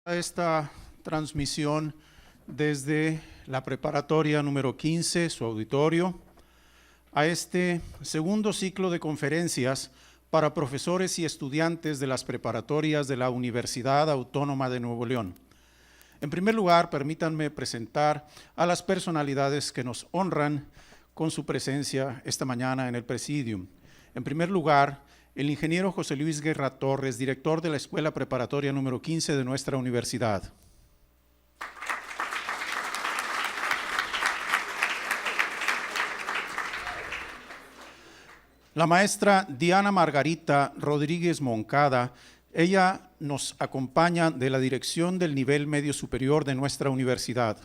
Esta transmisión desde la preparatoria número 15, su auditorio, a este segundo ciclo de conferencias para profesores y estudiantes de las preparatorias de la Universidad Autónoma de Nuevo León. En primer lugar, permítanme presentar a las personalidades que nos honran con su presencia esta mañana en el Presidium. En primer lugar, el ingeniero José Luis Guerra Torres, director de la Escuela Preparatoria número 15 de nuestra universidad. La maestra Diana Margarita Rodríguez Moncada, ella nos acompaña de la dirección del nivel medio superior de nuestra universidad.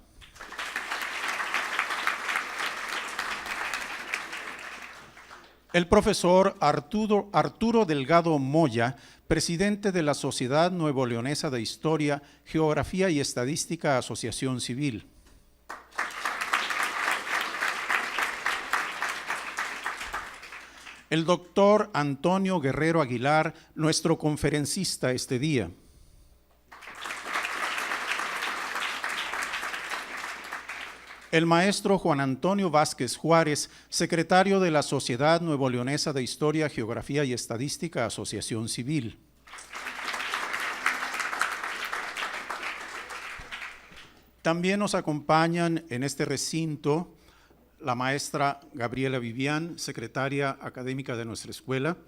El profesor Arturo Delgado Moya, presidente de la Sociedad Nuevo Leonesa de Historia, Geografía y Estadística, Asociación Civil. El doctor Antonio Guerrero Aguilar, nuestro conferencista este día. El maestro Juan Antonio Vázquez Juárez, secretario de la Sociedad Nuevo Leonesa de Historia, Geografía y Estadística, Asociación Civil. También nos acompañan en este recinto la maestra Gabriela Vivian, secretaria académica de nuestra escuela.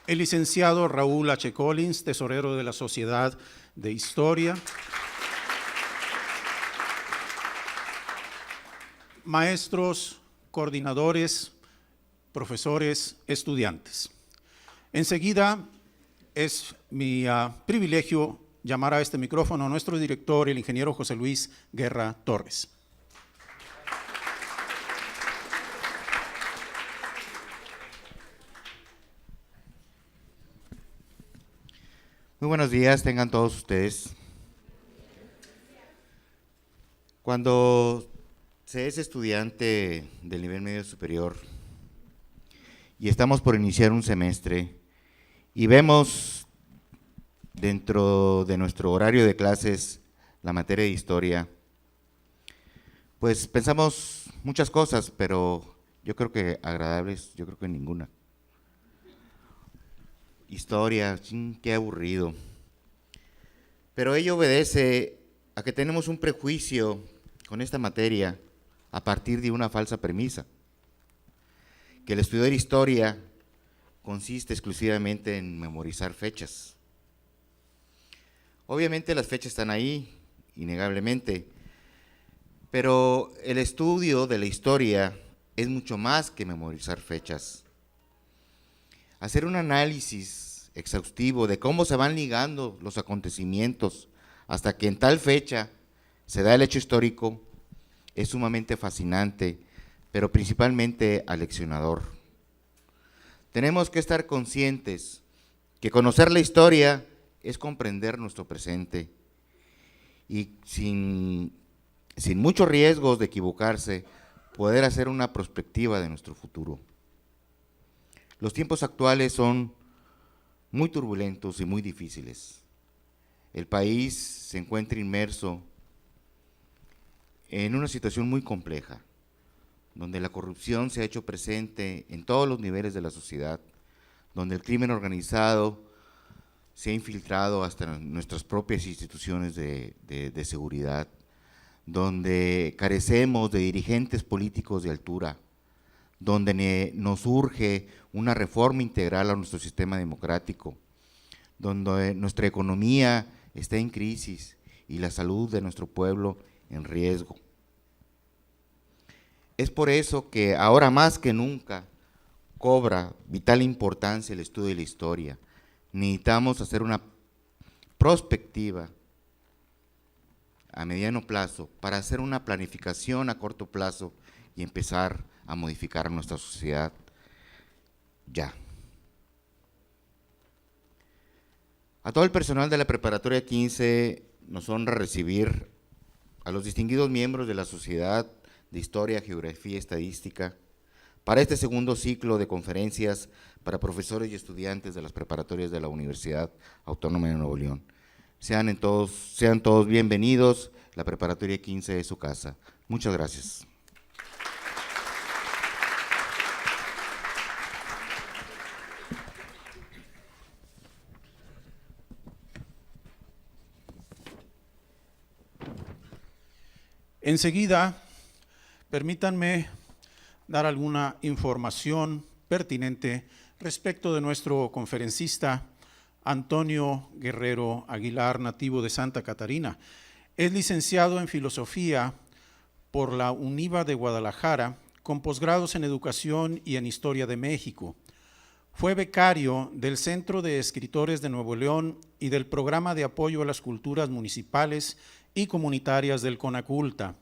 El licenciado Raúl H. Collins, tesorero de la Sociedad de Historia. Maestros, coordinadores, profesores, estudiantes. Enseguida es mi privilegio llamar a este micrófono a nuestro director, el ingeniero José Luis Guerra Torres. Muy buenos días, tengan todos ustedes. Cuando se es estudiante del nivel medio superior y estamos por iniciar un semestre y vemos dentro de nuestro horario de clases la materia de historia, pues pensamos muchas cosas, pero yo creo que agradables, yo creo que ninguna. Historia, qué aburrido. Pero ello obedece a que tenemos un prejuicio con esta materia a partir de una falsa premisa, que el estudiar historia consiste exclusivamente en memorizar fechas. Obviamente las fechas están ahí, innegablemente, pero el estudio de la historia es mucho más que memorizar fechas. Hacer un análisis exhaustivo de cómo se van ligando los acontecimientos hasta que en tal fecha se da el hecho histórico es sumamente fascinante, pero principalmente aleccionador. Tenemos que estar conscientes que conocer la historia es comprender nuestro presente y sin muchos riesgos de equivocarse, poder hacer una prospectiva de nuestro futuro. Los tiempos actuales son muy turbulentos y muy difíciles. El país se encuentra inmerso en una situación muy compleja, donde la corrupción se ha hecho presente en todos los niveles de la sociedad, donde el crimen organizado se ha infiltrado hasta nuestras propias instituciones de seguridad, donde carecemos de dirigentes políticos de altura, donde nos urge una reforma integral a nuestro sistema democrático, donde nuestra economía está en crisis y la salud de nuestro pueblo en riesgo. Es por eso que ahora más que nunca cobra vital importancia el estudio de la historia. Necesitamos hacer una prospectiva a mediano plazo para hacer una planificación a corto plazo y empezar a modificar nuestra sociedad ya. A todo el personal de la Preparatoria 15 nos honra recibir a los distinguidos miembros de la Sociedad de Historia, Geografía y Estadística para este segundo ciclo de conferencias para profesores y estudiantes de las preparatorias de la Universidad Autónoma de Nuevo León. Sean todos bienvenidos, la Preparatoria 15 es su casa. Muchas gracias. Enseguida, permítanme dar alguna información pertinente respecto de nuestro conferencista Antonio Guerrero Aguilar, nativo de Santa Catarina. Es licenciado en Filosofía por la UNIVA de Guadalajara, con posgrados en Educación y en Historia de México. Fue becario del Centro de Escritores de Nuevo León y del Programa de Apoyo a las Culturas Municipales y Comunitarias del CONACULTA.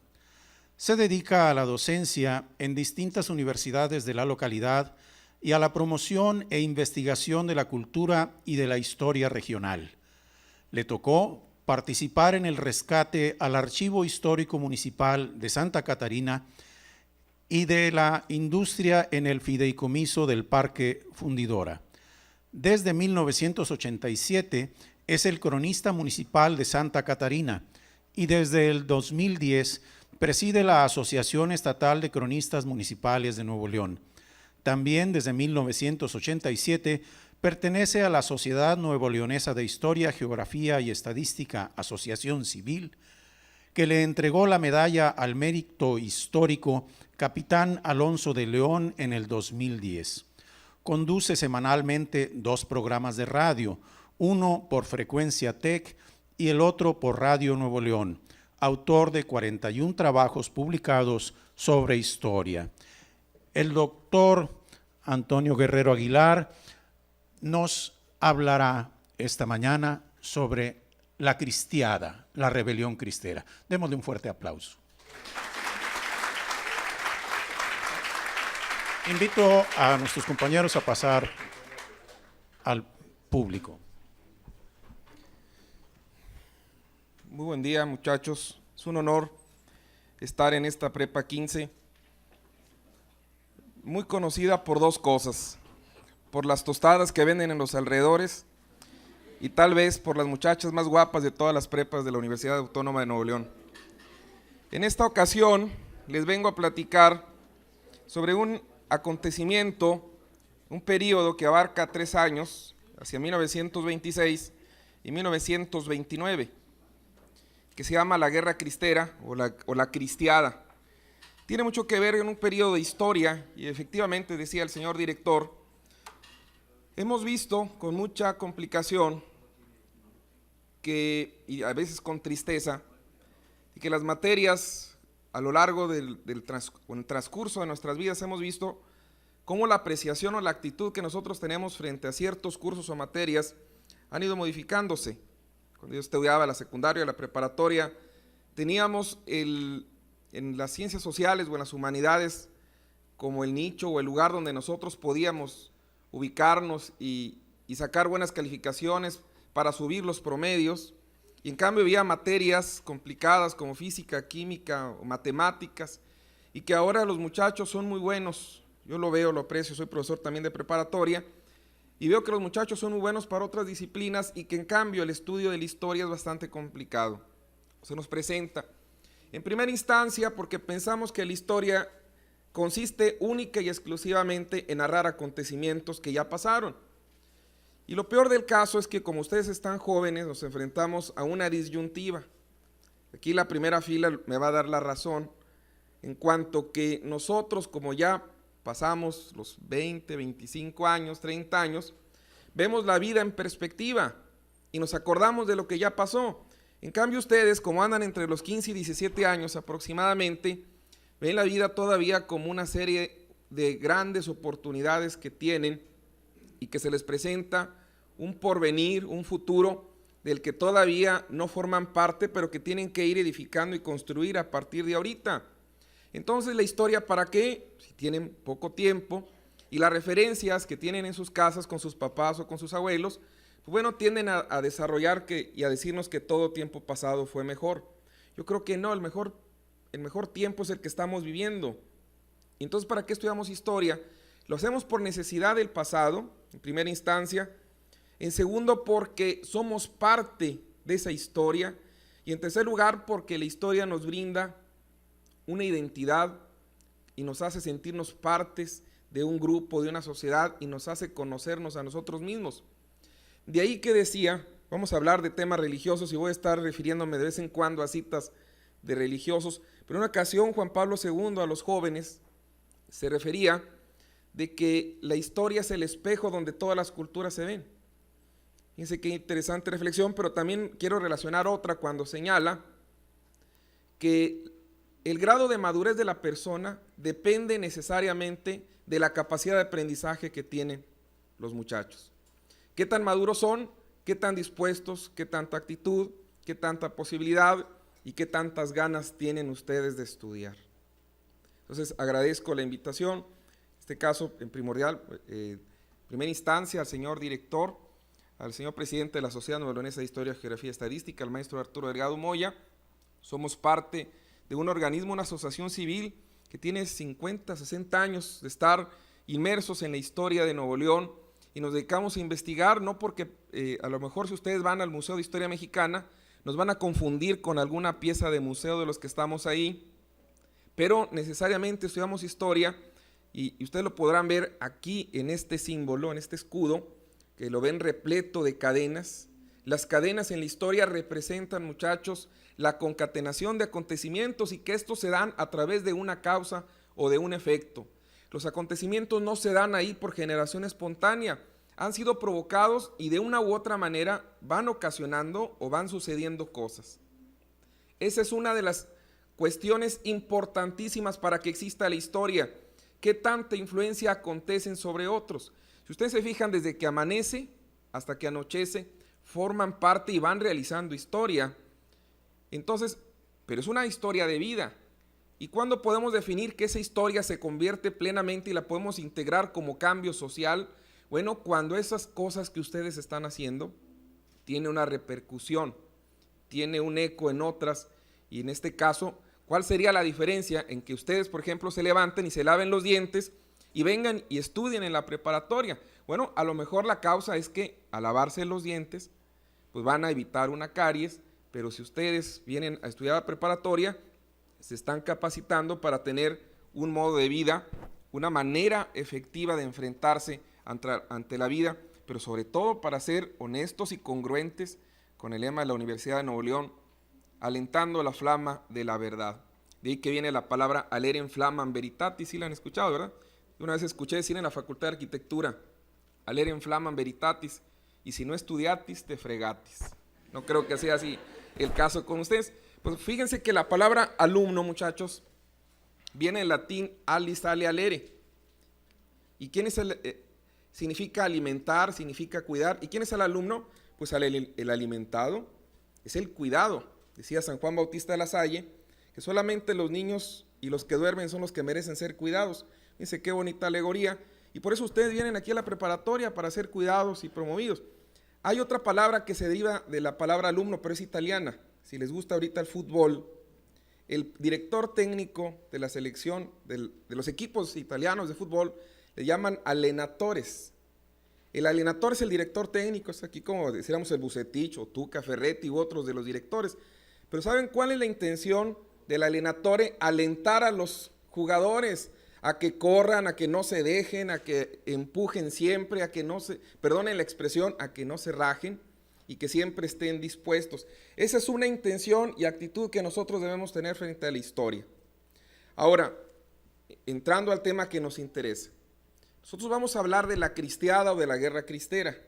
Se dedica a la docencia en distintas universidades de la localidad y a la promoción e investigación de la cultura y de la historia regional. Le tocó participar en el rescate al Archivo Histórico Municipal de Santa Catarina y de la industria en el fideicomiso del Parque Fundidora. Desde 1987 es el cronista municipal de Santa Catarina y desde el 2010 preside la Asociación Estatal de Cronistas Municipales de Nuevo León. También desde 1987 pertenece a la Sociedad Nuevo Leonesa de Historia, Geografía y Estadística, Asociación Civil, que le entregó la medalla al mérito histórico Capitán Alonso de León en el 2010. Conduce semanalmente 2 programas de radio, uno por Frecuencia Tech y el otro por Radio Nuevo León, autor de 41 trabajos publicados sobre historia. El doctor Antonio Guerrero Aguilar nos hablará esta mañana sobre la cristiada, la rebelión cristera. Démosle un fuerte aplauso. Invito a nuestros compañeros a pasar al público. Muy buen día, muchachos. Es un honor estar en esta Prepa 15, muy conocida por 2 cosas: por las tostadas que venden en los alrededores y tal vez por las muchachas más guapas de todas las prepas de la Universidad Autónoma de Nuevo León. En esta ocasión les vengo a platicar sobre un acontecimiento, un periodo que abarca 3 años, hacia 1926 y 1929, que se llama la Guerra Cristera o la Cristiada. Tiene mucho que ver en un periodo de historia y efectivamente, decía el señor director, hemos visto con mucha complicación y a veces con tristeza, que las materias a lo largo del transcurso de nuestras vidas hemos visto cómo la apreciación o la actitud que nosotros tenemos frente a ciertos cursos o materias han ido modificándose. Cuando yo estudiaba la secundaria, la preparatoria, teníamos en las ciencias sociales o en las humanidades como el nicho o el lugar donde nosotros podíamos ubicarnos y sacar buenas calificaciones para subir los promedios, y en cambio había materias complicadas como física, química o matemáticas, y que ahora los muchachos son muy buenos. Yo lo veo, lo aprecio, soy profesor también de preparatoria, y veo que los muchachos son muy buenos para otras disciplinas y que en cambio el estudio de la historia es bastante complicado. Se nos presenta, en primera instancia, porque pensamos que la historia consiste única y exclusivamente en narrar acontecimientos que ya pasaron. Y lo peor del caso es que como ustedes están jóvenes, nos enfrentamos a una disyuntiva. Aquí la primera fila me va a dar la razón, en cuanto que nosotros, como ya pasamos los 20, 25 años, 30 años, vemos la vida en perspectiva y nos acordamos de lo que ya pasó. En cambio ustedes, como andan entre los 15 y 17 años aproximadamente, ven la vida todavía como una serie de grandes oportunidades que tienen y que se les presenta un porvenir, un futuro del que todavía no forman parte, pero que tienen que ir edificando y construir a partir de ahorita. Entonces, ¿la historia para qué? Si tienen poco tiempo y las referencias que tienen en sus casas con sus papás o con sus abuelos, pues bueno, tienden a desarrollar y a decirnos que todo tiempo pasado fue mejor. Yo creo que no, el mejor tiempo es el que estamos viviendo. Entonces, ¿para qué estudiamos historia? Lo hacemos por necesidad del pasado, en primera instancia. En segundo, porque somos parte de esa historia. Y en tercer lugar, porque la historia nos brinda una identidad y nos hace sentirnos partes de un grupo, de una sociedad, y nos hace conocernos a nosotros mismos. De ahí que decía, vamos a hablar de temas religiosos y voy a estar refiriéndome de vez en cuando a citas de religiosos, pero en una ocasión Juan Pablo II a los jóvenes se refería de que la historia es el espejo donde todas las culturas se ven. Fíjense qué interesante reflexión, pero también quiero relacionar otra cuando señala que el grado de madurez de la persona depende necesariamente de la capacidad de aprendizaje que tienen los muchachos. ¿Qué tan maduros son? ¿Qué tan dispuestos? ¿Qué tanta actitud? ¿Qué tanta posibilidad? ¿Y qué tantas ganas tienen ustedes de estudiar? Entonces agradezco la invitación, en este caso en primordial, primera instancia al señor director, al señor presidente de la Sociedad Nuevo-Leonesa de Historia, Geografía y Estadística, al maestro Arturo Delgado Moya. Somos parte de un organismo, una asociación civil que tiene 50, 60 años de estar inmersos en la historia de Nuevo León y nos dedicamos a investigar, no porque a lo mejor si ustedes van al Museo de Historia Mexicana nos van a confundir con alguna pieza de museo de los que estamos ahí, pero necesariamente estudiamos historia y ustedes lo podrán ver aquí en este símbolo, en este escudo, que lo ven repleto de cadenas. Las cadenas en la historia representan, muchachos, la concatenación de acontecimientos y que estos se dan a través de una causa o de un efecto. Los acontecimientos no se dan ahí por generación espontánea, han sido provocados y de una u otra manera van ocasionando o van sucediendo cosas. Esa es una de las cuestiones importantísimas para que exista la historia. ¿Qué tanta influencia acontecen sobre otros? Si ustedes se fijan, desde que amanece hasta que anochece, forman parte y van realizando historia. Entonces, pero es una historia de vida. ¿Y cuándo podemos definir que esa historia se convierte plenamente y la podemos integrar como cambio social? Bueno, cuando esas cosas que ustedes están haciendo tiene una repercusión, tiene un eco en otras, y en este caso, ¿cuál sería la diferencia en que ustedes, por ejemplo, se levanten y se laven los dientes y vengan y estudien en la preparatoria? Bueno, a lo mejor la causa es que al lavarse los dientes, pues van a evitar una caries, pero si ustedes vienen a estudiar la preparatoria, se están capacitando para tener un modo de vida, una manera efectiva de enfrentarse ante la vida, pero sobre todo para ser honestos y congruentes con el lema de la Universidad de Nuevo León, alentando la flama de la verdad. De ahí que viene la palabra alerem flammam veritatis, ¿sí la han escuchado, verdad? Una vez escuché decir en la Facultad de Arquitectura, alerem flammam veritatis, y si no estudiatis, te fregatis. No creo que sea así el caso con ustedes. Pues fíjense que la palabra alumno, muchachos, viene en latín alis ale alere. ¿Y quién es significa alimentar, significa cuidar? ¿Y quién es el alumno? Pues el alimentado, es el cuidado. Decía San Juan Bautista de la Salle, que solamente los niños y los que duermen son los que merecen ser cuidados. Dice, qué bonita alegoría. Y por eso ustedes vienen aquí a la preparatoria para ser cuidados y promovidos. Hay otra palabra que se deriva de la palabra alumno, pero es italiana. Si les gusta ahorita el fútbol, el director técnico de la selección, de los equipos italianos de fútbol, le llaman allenatores. El allenatore es el director técnico, es aquí como decíamos el Bucetich o Tuca, Ferretti u otros de los directores. Pero ¿saben cuál es la intención del allenatore? Alentar a los jugadores a que corran, a que no se dejen, a que empujen siempre, a que no se, perdonen la expresión, a que no se rajen y que siempre estén dispuestos. Esa es una intención y actitud que nosotros debemos tener frente a la historia. Ahora, entrando al tema que nos interesa, nosotros vamos a hablar de la cristiada o de la guerra cristera.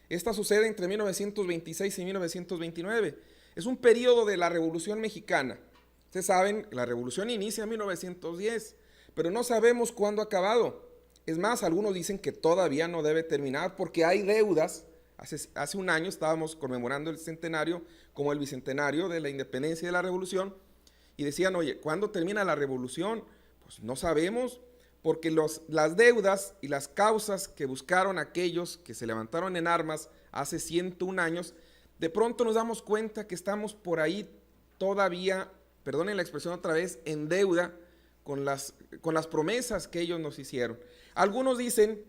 Esta sucede entre 1926 y 1929. Es un periodo de la Revolución Mexicana. Ustedes saben, la revolución inicia en 1910, pero no sabemos cuándo ha acabado. Es más, algunos dicen que todavía no debe terminar porque hay deudas. Hace un año estábamos conmemorando el centenario como el bicentenario de la independencia y de la revolución y decían, oye, ¿cuándo termina la revolución? Pues no sabemos, porque las deudas y las causas que buscaron aquellos que se levantaron en armas hace 101 años, de pronto nos damos cuenta que estamos por ahí todavía, perdonen la expresión otra vez, en deuda con las promesas que ellos nos hicieron. Algunos dicen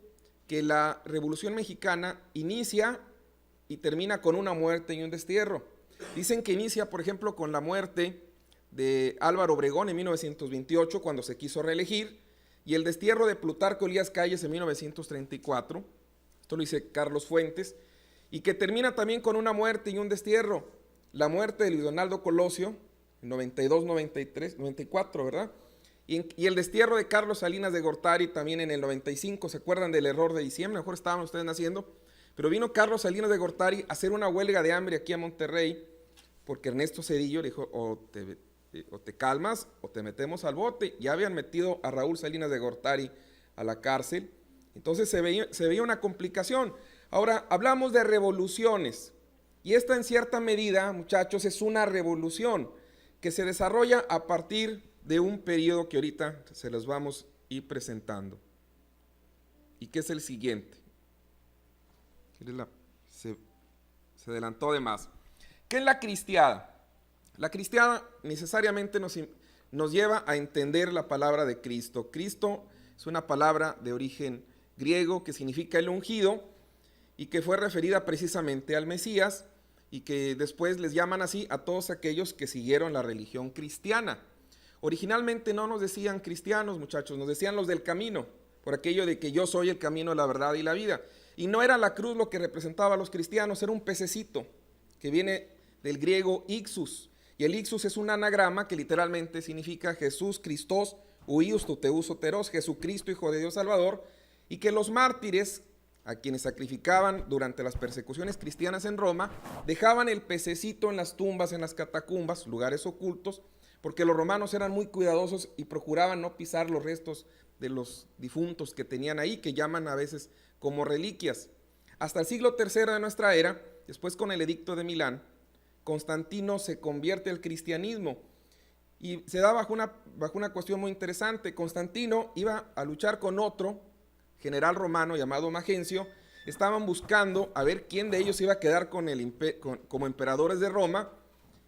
que la Revolución Mexicana inicia y termina con una muerte y un destierro. Dicen que inicia, por ejemplo, con la muerte de Álvaro Obregón en 1928, cuando se quiso reelegir, y el destierro de Plutarco Elías Calles en 1934, esto lo dice Carlos Fuentes, y que termina también con una muerte y un destierro, la muerte de Luis Donaldo Colosio, en 92, 93, 94, ¿verdad? Y el destierro de Carlos Salinas de Gortari también en el 95, ¿se acuerdan del error de diciembre? A lo mejor estaban ustedes naciendo, pero vino Carlos Salinas de Gortari a hacer una huelga de hambre aquí a Monterrey, porque Ernesto Zedillo le dijo, o te calmas o te metemos al bote. Ya habían metido a Raúl Salinas de Gortari a la cárcel, entonces se veía una complicación. Ahora, hablamos de revoluciones, y esta en cierta medida, muchachos, es una revolución que se desarrolla a partir de un periodo que ahorita se los vamos a ir presentando, y que es el siguiente. Se adelantó de más. ¿Qué es la cristiada? La cristiada necesariamente nos lleva a entender la palabra de Cristo. Cristo es una palabra de origen griego que significa el ungido y que fue referida precisamente al Mesías, y que después les llaman así a todos aquellos que siguieron la religión cristiana. Originalmente no nos decían cristianos, muchachos, nos decían los del camino, por aquello de que yo soy el camino, la verdad y la vida. Y no era la cruz lo que representaba a los cristianos, era un pececito que viene del griego ixus, y el ixus es un anagrama que literalmente significa Jesús Christos, huius tuteus soteros, Jesucristo, Hijo de Dios Salvador, y que los mártires, a quienes sacrificaban durante las persecuciones cristianas en Roma, dejaban el pececito en las tumbas, en las catacumbas, lugares ocultos, porque los romanos eran muy cuidadosos y procuraban no pisar los restos de los difuntos que tenían ahí, que llaman a veces como reliquias. Hasta el siglo III de nuestra era, después con el edicto de Milán, Constantino se convierte al cristianismo, y se da bajo una cuestión muy interesante. Constantino iba a luchar con otro general romano llamado Magencio. Estaban buscando a ver quién de ellos iba a quedar como emperadores de Roma,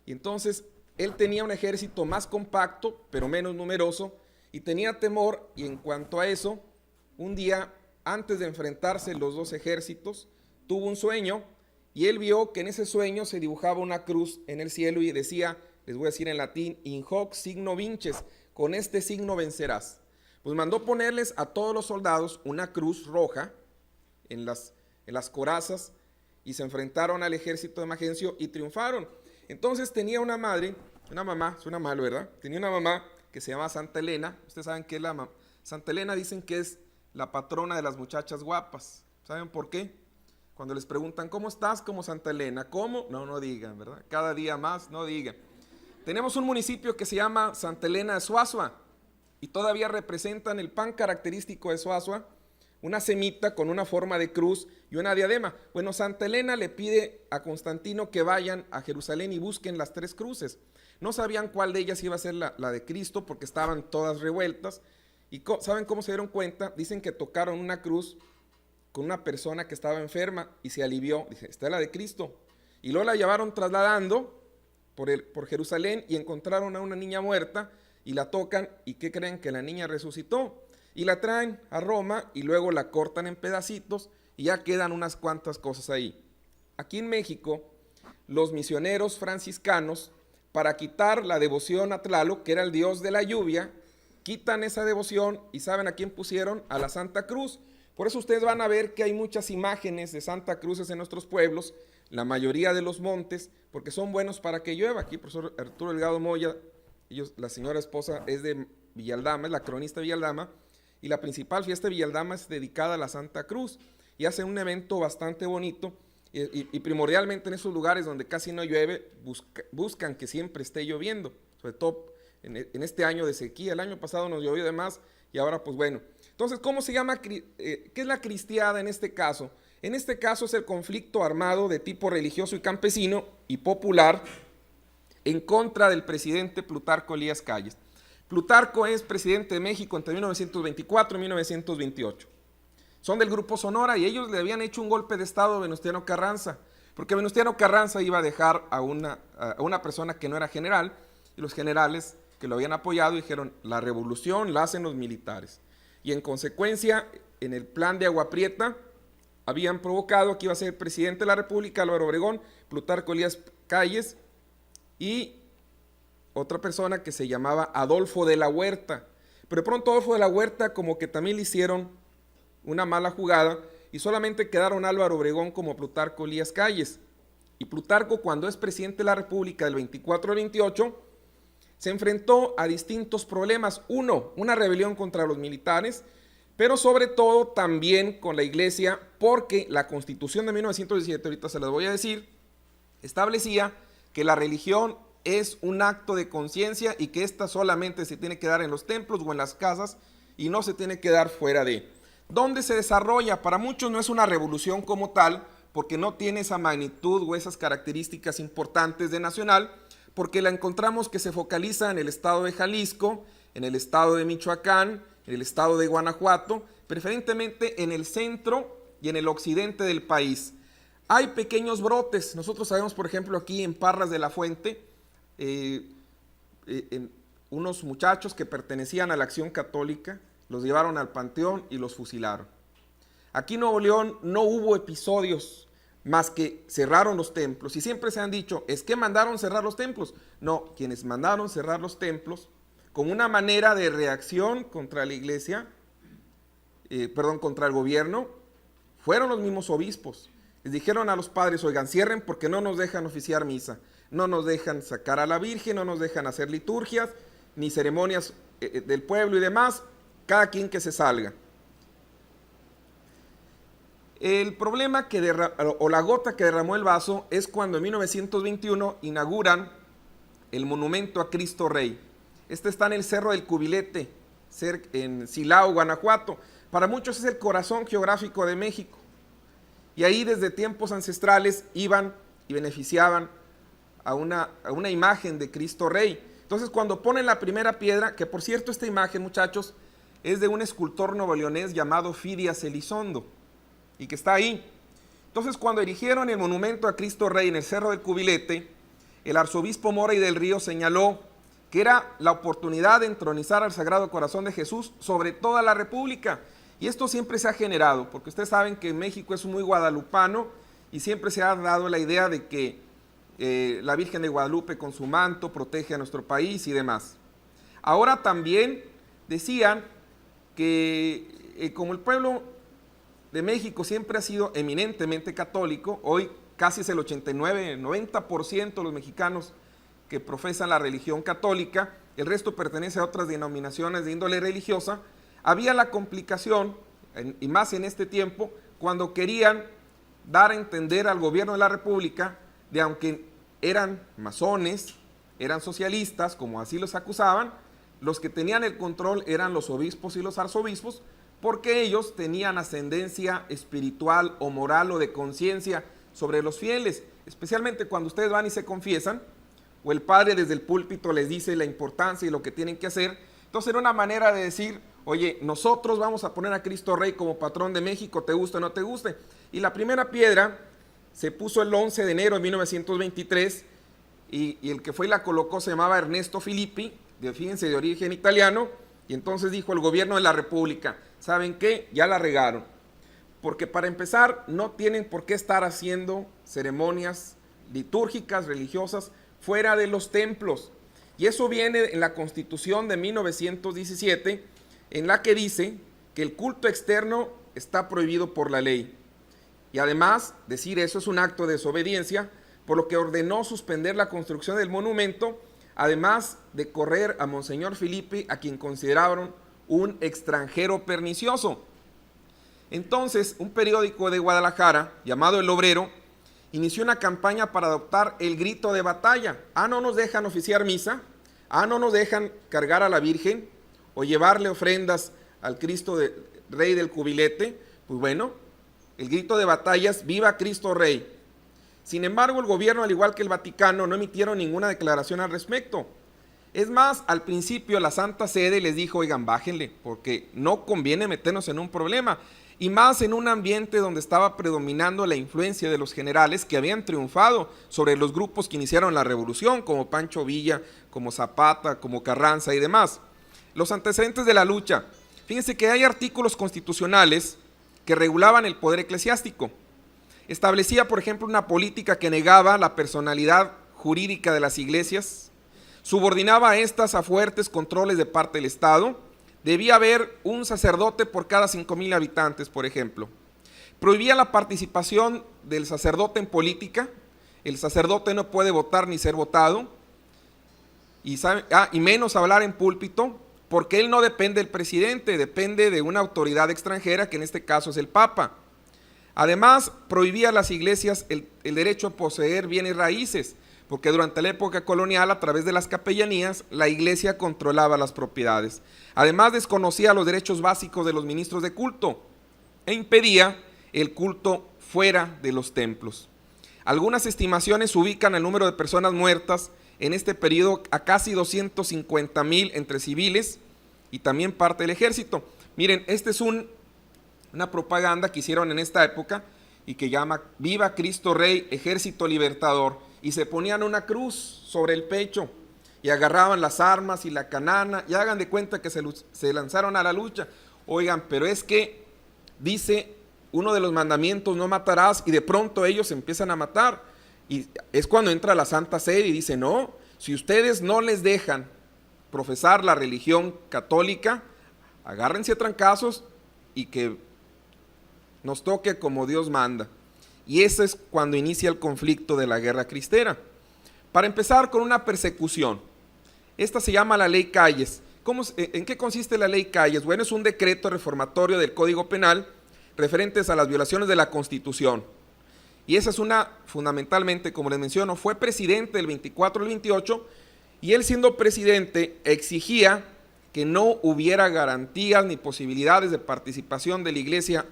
y entonces él tenía un ejército más compacto, pero menos numeroso, y tenía temor, y en cuanto a eso, un día, antes de enfrentarse los dos ejércitos, tuvo un sueño, y él vio que en ese sueño se dibujaba una cruz en el cielo y decía, les voy a decir en latín, in hoc signo vinces, con este signo vencerás. Pues mandó ponerles a todos los soldados una cruz roja en las corazas, y se enfrentaron al ejército de Magencio y triunfaron. Entonces tenía una mamá, ¿verdad? Tenía una mamá que se llama Santa Elena. Ustedes saben que Santa Elena, dicen que es la patrona de las muchachas guapas. ¿Saben por qué? Cuando les preguntan, ¿cómo estás? Como Santa Elena. ¿Cómo? No digan, ¿verdad? Cada día más, no digan. Tenemos un municipio que se llama Santa Elena de Suazua, y todavía representan el pan característico de Suazua, una semita con una forma de cruz y una diadema. Bueno, Santa Elena le pide a Constantino que vayan a Jerusalén y busquen las tres cruces. No sabían cuál de ellas iba a ser la de Cristo, porque estaban todas revueltas. ¿Y saben cómo se dieron cuenta? Dicen que tocaron una cruz con una persona que estaba enferma y se alivió. Dice, esta es la de Cristo. Y luego la llevaron trasladando por Jerusalén y encontraron a una niña muerta y la tocan. ¿Y qué creen? Que la niña resucitó. Y la traen a Roma y luego la cortan en pedacitos y ya quedan unas cuantas cosas ahí. Aquí en México, los misioneros franciscanos, para quitar la devoción a Tlaloc, que era el dios de la lluvia, quitan esa devoción y ¿saben a quién pusieron? A la Santa Cruz. Por eso ustedes van a ver que hay muchas imágenes de Santa Cruces en nuestros pueblos, la mayoría de los montes, porque son buenos para que llueva. Aquí el profesor Arturo Delgado Moya, la señora esposa es de Villaldama, es la cronista de Villaldama, y la principal fiesta de Villaldama es dedicada a la Santa Cruz, y hacen un evento bastante bonito, y primordialmente en esos lugares donde casi no llueve, buscan que siempre esté lloviendo, sobre todo en este año de sequía. El año pasado nos llovió de más, y ahora pues bueno. Entonces, ¿cómo se llama? ¿Qué es la cristiada en este caso? En este caso es el conflicto armado de tipo religioso y campesino y popular en contra del presidente Plutarco Elías Calles. Plutarco es presidente de México entre 1924 y 1928. Son del Grupo Sonora y ellos le habían hecho un golpe de estado a Venustiano Carranza, porque Venustiano Carranza iba a dejar a una persona que no era general, y los generales que lo habían apoyado dijeron, la revolución la hacen los militares. Y en consecuencia, en el plan de Agua Prieta, habían provocado que iba a ser presidente de la República Álvaro Obregón, Plutarco Elías Calles y otra persona que se llamaba Adolfo de la Huerta. Pero de pronto Adolfo de la Huerta como que también le hicieron una mala jugada y solamente quedaron Álvaro Obregón como Plutarco Elías Calles. Y Plutarco, cuando es presidente de la República del 24 al 28, se enfrentó a distintos problemas. Uno, una rebelión contra los militares, pero sobre todo también con la iglesia, porque la Constitución de 1917, ahorita se las voy a decir, establecía que la religión es un acto de conciencia y que ésta solamente se tiene que dar en los templos o en las casas y no se tiene que dar fuera de. ¿Dónde se desarrolla? Para muchos no es una revolución como tal, porque no tiene esa magnitud o esas características importantes de nacional, porque la encontramos que se focaliza en el estado de Jalisco, en el estado de Michoacán, en el estado de Guanajuato, preferentemente en el centro y en el occidente del país. Hay pequeños brotes. Nosotros sabemos, por ejemplo, aquí en Parras de la Fuente, unos muchachos que pertenecían a la Acción Católica, los llevaron al panteón y los fusilaron. Aquí en Nuevo León no hubo episodios más que cerraron los templos. Y siempre se han dicho, ¿es que mandaron cerrar los templos? No, quienes mandaron cerrar los templos como una manera de reacción contra la iglesia, contra el gobierno, fueron los mismos obispos. Les dijeron a los padres, oigan, cierren porque no nos dejan oficiar misa, no nos dejan sacar a la Virgen, no nos dejan hacer liturgias, ni ceremonias del pueblo y demás, cada quien que se salga. El problema o la gota que derramó el vaso es cuando en 1921 inauguran el monumento a Cristo Rey. Este está en el Cerro del Cubilete, en Silao, Guanajuato. Para muchos es el corazón geográfico de México. Y ahí desde tiempos ancestrales iban y beneficiaban a una imagen de Cristo Rey. Entonces cuando ponen la primera piedra, que por cierto esta imagen, muchachos, es de un escultor novoleonés llamado Fidias Elizondo, y que está ahí. Entonces cuando erigieron el monumento a Cristo Rey en el Cerro del Cubilete, el arzobispo Mora y del Río señaló que era la oportunidad de entronizar al Sagrado Corazón de Jesús sobre toda la República. Y esto siempre se ha generado, porque ustedes saben que México es muy guadalupano y siempre se ha dado la idea de que la Virgen de Guadalupe con su manto protege a nuestro país y demás. Ahora también decían que como el pueblo de México siempre ha sido eminentemente católico, hoy casi es el 89-90% de los mexicanos que profesan la religión católica, el resto pertenece a otras denominaciones de índole religiosa. Había la complicación, y más en este tiempo, cuando querían dar a entender al gobierno de la República de aunque eran masones, eran socialistas, como así los acusaban, los que tenían el control eran los obispos y los arzobispos, porque ellos tenían ascendencia espiritual o moral o de conciencia sobre los fieles, especialmente cuando ustedes van y se confiesan, o el padre desde el púlpito les dice la importancia y lo que tienen que hacer. Entonces era una manera de decir, oye, nosotros vamos a poner a Cristo Rey como patrón de México, te guste o no te guste. Y la primera piedra se puso el 11 de enero de 1923 y el que fue y la colocó se llamaba Ernesto Filippi, fíjense, de origen italiano, y entonces dijo el gobierno de la República, ¿saben qué? Ya la regaron, porque para empezar no tienen por qué estar haciendo ceremonias litúrgicas, religiosas, fuera de los templos. Y eso viene en la Constitución de 1917, en la que dice que el culto externo está prohibido por la ley. Y además, decir eso es un acto de desobediencia, por lo que ordenó suspender la construcción del monumento, además de correr a Monseñor Filippi, a quien consideraron un extranjero pernicioso. Entonces, un periódico de Guadalajara, llamado El Obrero, inició una campaña para adoptar el grito de batalla. No nos dejan oficiar misa, no nos dejan cargar a la Virgen o llevarle ofrendas al Cristo Rey del Cubilete. Pues bueno, el grito de batalla es ¡Viva Cristo Rey! Sin embargo, el gobierno, al igual que el Vaticano, no emitieron ninguna declaración al respecto. Es más, al principio la Santa Sede les dijo, oigan, bájenle, porque no conviene meternos en un problema, y más en un ambiente donde estaba predominando la influencia de los generales que habían triunfado sobre los grupos que iniciaron la revolución, como Pancho Villa, como Zapata, como Carranza y demás. Los antecedentes de la lucha. Fíjense que hay artículos constitucionales que regulaban el poder eclesiástico. Establecía, por ejemplo, una política que negaba la personalidad jurídica de las iglesias, subordinaba a estas a fuertes controles de parte del Estado. Debía haber un sacerdote por cada 5,000 habitantes, por ejemplo. Prohibía la participación del sacerdote en política. El sacerdote no puede votar ni ser votado. Y menos hablar en púlpito, porque él no depende del presidente, depende de una autoridad extranjera, que en este caso es el Papa. Además, prohibía a las iglesias el derecho a poseer bienes raíces, porque durante la época colonial, a través de las capellanías, la iglesia controlaba las propiedades. Además, desconocía los derechos básicos de los ministros de culto e impedía el culto fuera de los templos. Algunas estimaciones ubican el número de personas muertas en este periodo a casi 250,000 entre civiles y también parte del ejército. Miren, esta es una propaganda que hicieron en esta época y que llama Viva Cristo Rey, Ejército Libertador. Y se ponían una cruz sobre el pecho y agarraban las armas y la canana y hagan de cuenta que se lanzaron a la lucha. Oigan, pero es que dice uno de los mandamientos, no matarás, y de pronto ellos empiezan a matar. Y es cuando entra la Santa Sede y dice, no, si ustedes no les dejan profesar la religión católica, agárrense a trancazos y que nos toque como Dios manda. Y ese es cuando inicia el conflicto de la Guerra Cristera. Para empezar con una persecución. Esta se llama la Ley Calles. ¿En qué consiste la Ley Calles? Bueno, es un decreto reformatorio del Código Penal referentes a las violaciones de la Constitución. Y esa es fundamentalmente, como les menciono, fue presidente del 24 al 28, y él siendo presidente exigía que no hubiera garantías ni posibilidades de participación de la iglesia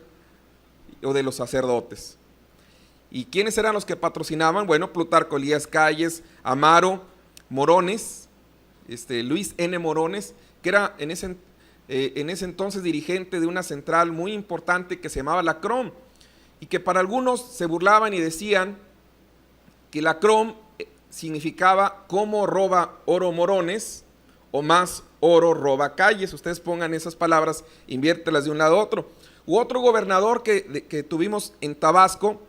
o de los sacerdotes. ¿Y quiénes eran los que patrocinaban? Bueno, Plutarco Elías Calles, Amaro Morones, Luis N. Morones, que era en ese entonces dirigente de una central muy importante que se llamaba la CROM, y que para algunos se burlaban y decían que la CROM significaba como roba oro Morones, o más oro roba Calles. Ustedes pongan esas palabras, inviértelas de un lado a otro. U otro gobernador que tuvimos en Tabasco,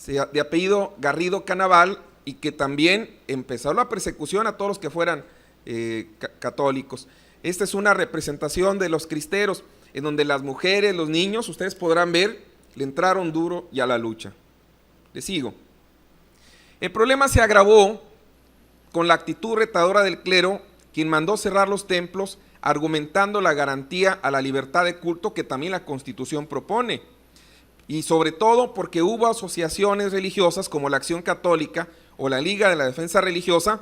de apellido Garrido Canaval, y que también empezó la persecución a todos los que fueran católicos. Esta es una representación de los cristeros, en donde las mujeres, los niños, ustedes podrán ver, le entraron duro y a la lucha. Les sigo. El problema se agravó con la actitud retadora del clero, quien mandó cerrar los templos, argumentando la garantía a la libertad de culto que también la Constitución propone. Y sobre todo porque hubo asociaciones religiosas como la Acción Católica o la Liga de la Defensa Religiosa,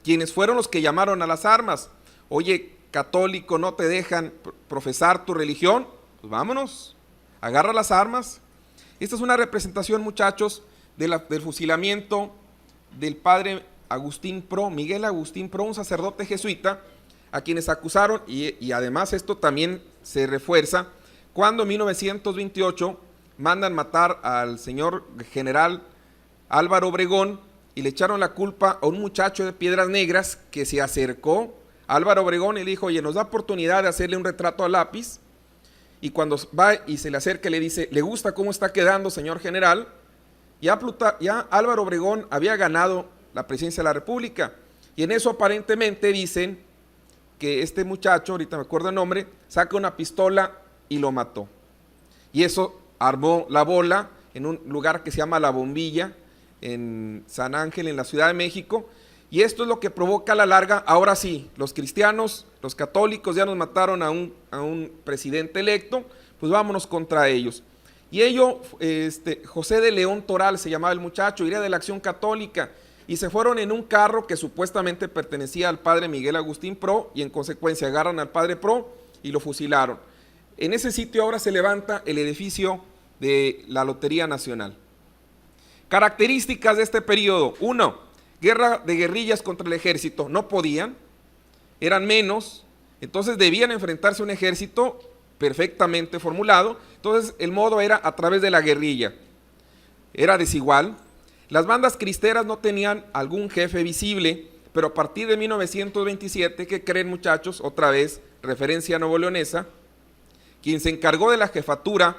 quienes fueron los que llamaron a las armas. Oye, católico, ¿no te dejan profesar tu religión? Pues vámonos, agarra las armas. Esta es una representación, muchachos, del fusilamiento del padre Agustín Pro, Miguel Agustín Pro, un sacerdote jesuita, a quienes acusaron, y además esto también se refuerza, cuando en 1928 mandan matar al señor general Álvaro Obregón y le echaron la culpa a un muchacho de Piedras Negras que se acercó a Álvaro Obregón y le dijo, oye, nos da oportunidad de hacerle un retrato a lápiz. Y cuando va y se le acerca le dice, ¿le gusta cómo está quedando, señor general? Ya Álvaro Obregón había ganado la presidencia de la República, y en eso aparentemente dicen que este muchacho, ahorita me acuerdo el nombre, saca una pistola y lo mató. Y eso armó la bola en un lugar que se llama La Bombilla, en San Ángel, en la Ciudad de México, y esto es lo que provoca a la larga, ahora sí, los cristianos, los católicos ya nos mataron a un presidente electo, pues vámonos contra ellos. Y ello, José de León Toral se llamaba el muchacho, era de la Acción Católica, y se fueron en un carro que supuestamente pertenecía al padre Miguel Agustín Pro, y en consecuencia agarran al padre Pro y lo fusilaron. En ese sitio ahora se levanta el edificio de la Lotería Nacional. Características de este periodo. 1. Guerra de guerrillas contra el ejército. No podían. eran menos, entonces debían enfrentarse a un ejército perfectamente formulado. Entonces el modo era a través de la guerrilla. Era desigual. Las bandas cristeras no tenían algún jefe visible, pero a partir de 1927, ¿qué creen, muchachos? Otra vez, referencia novoleonesa, quien se encargó de la jefatura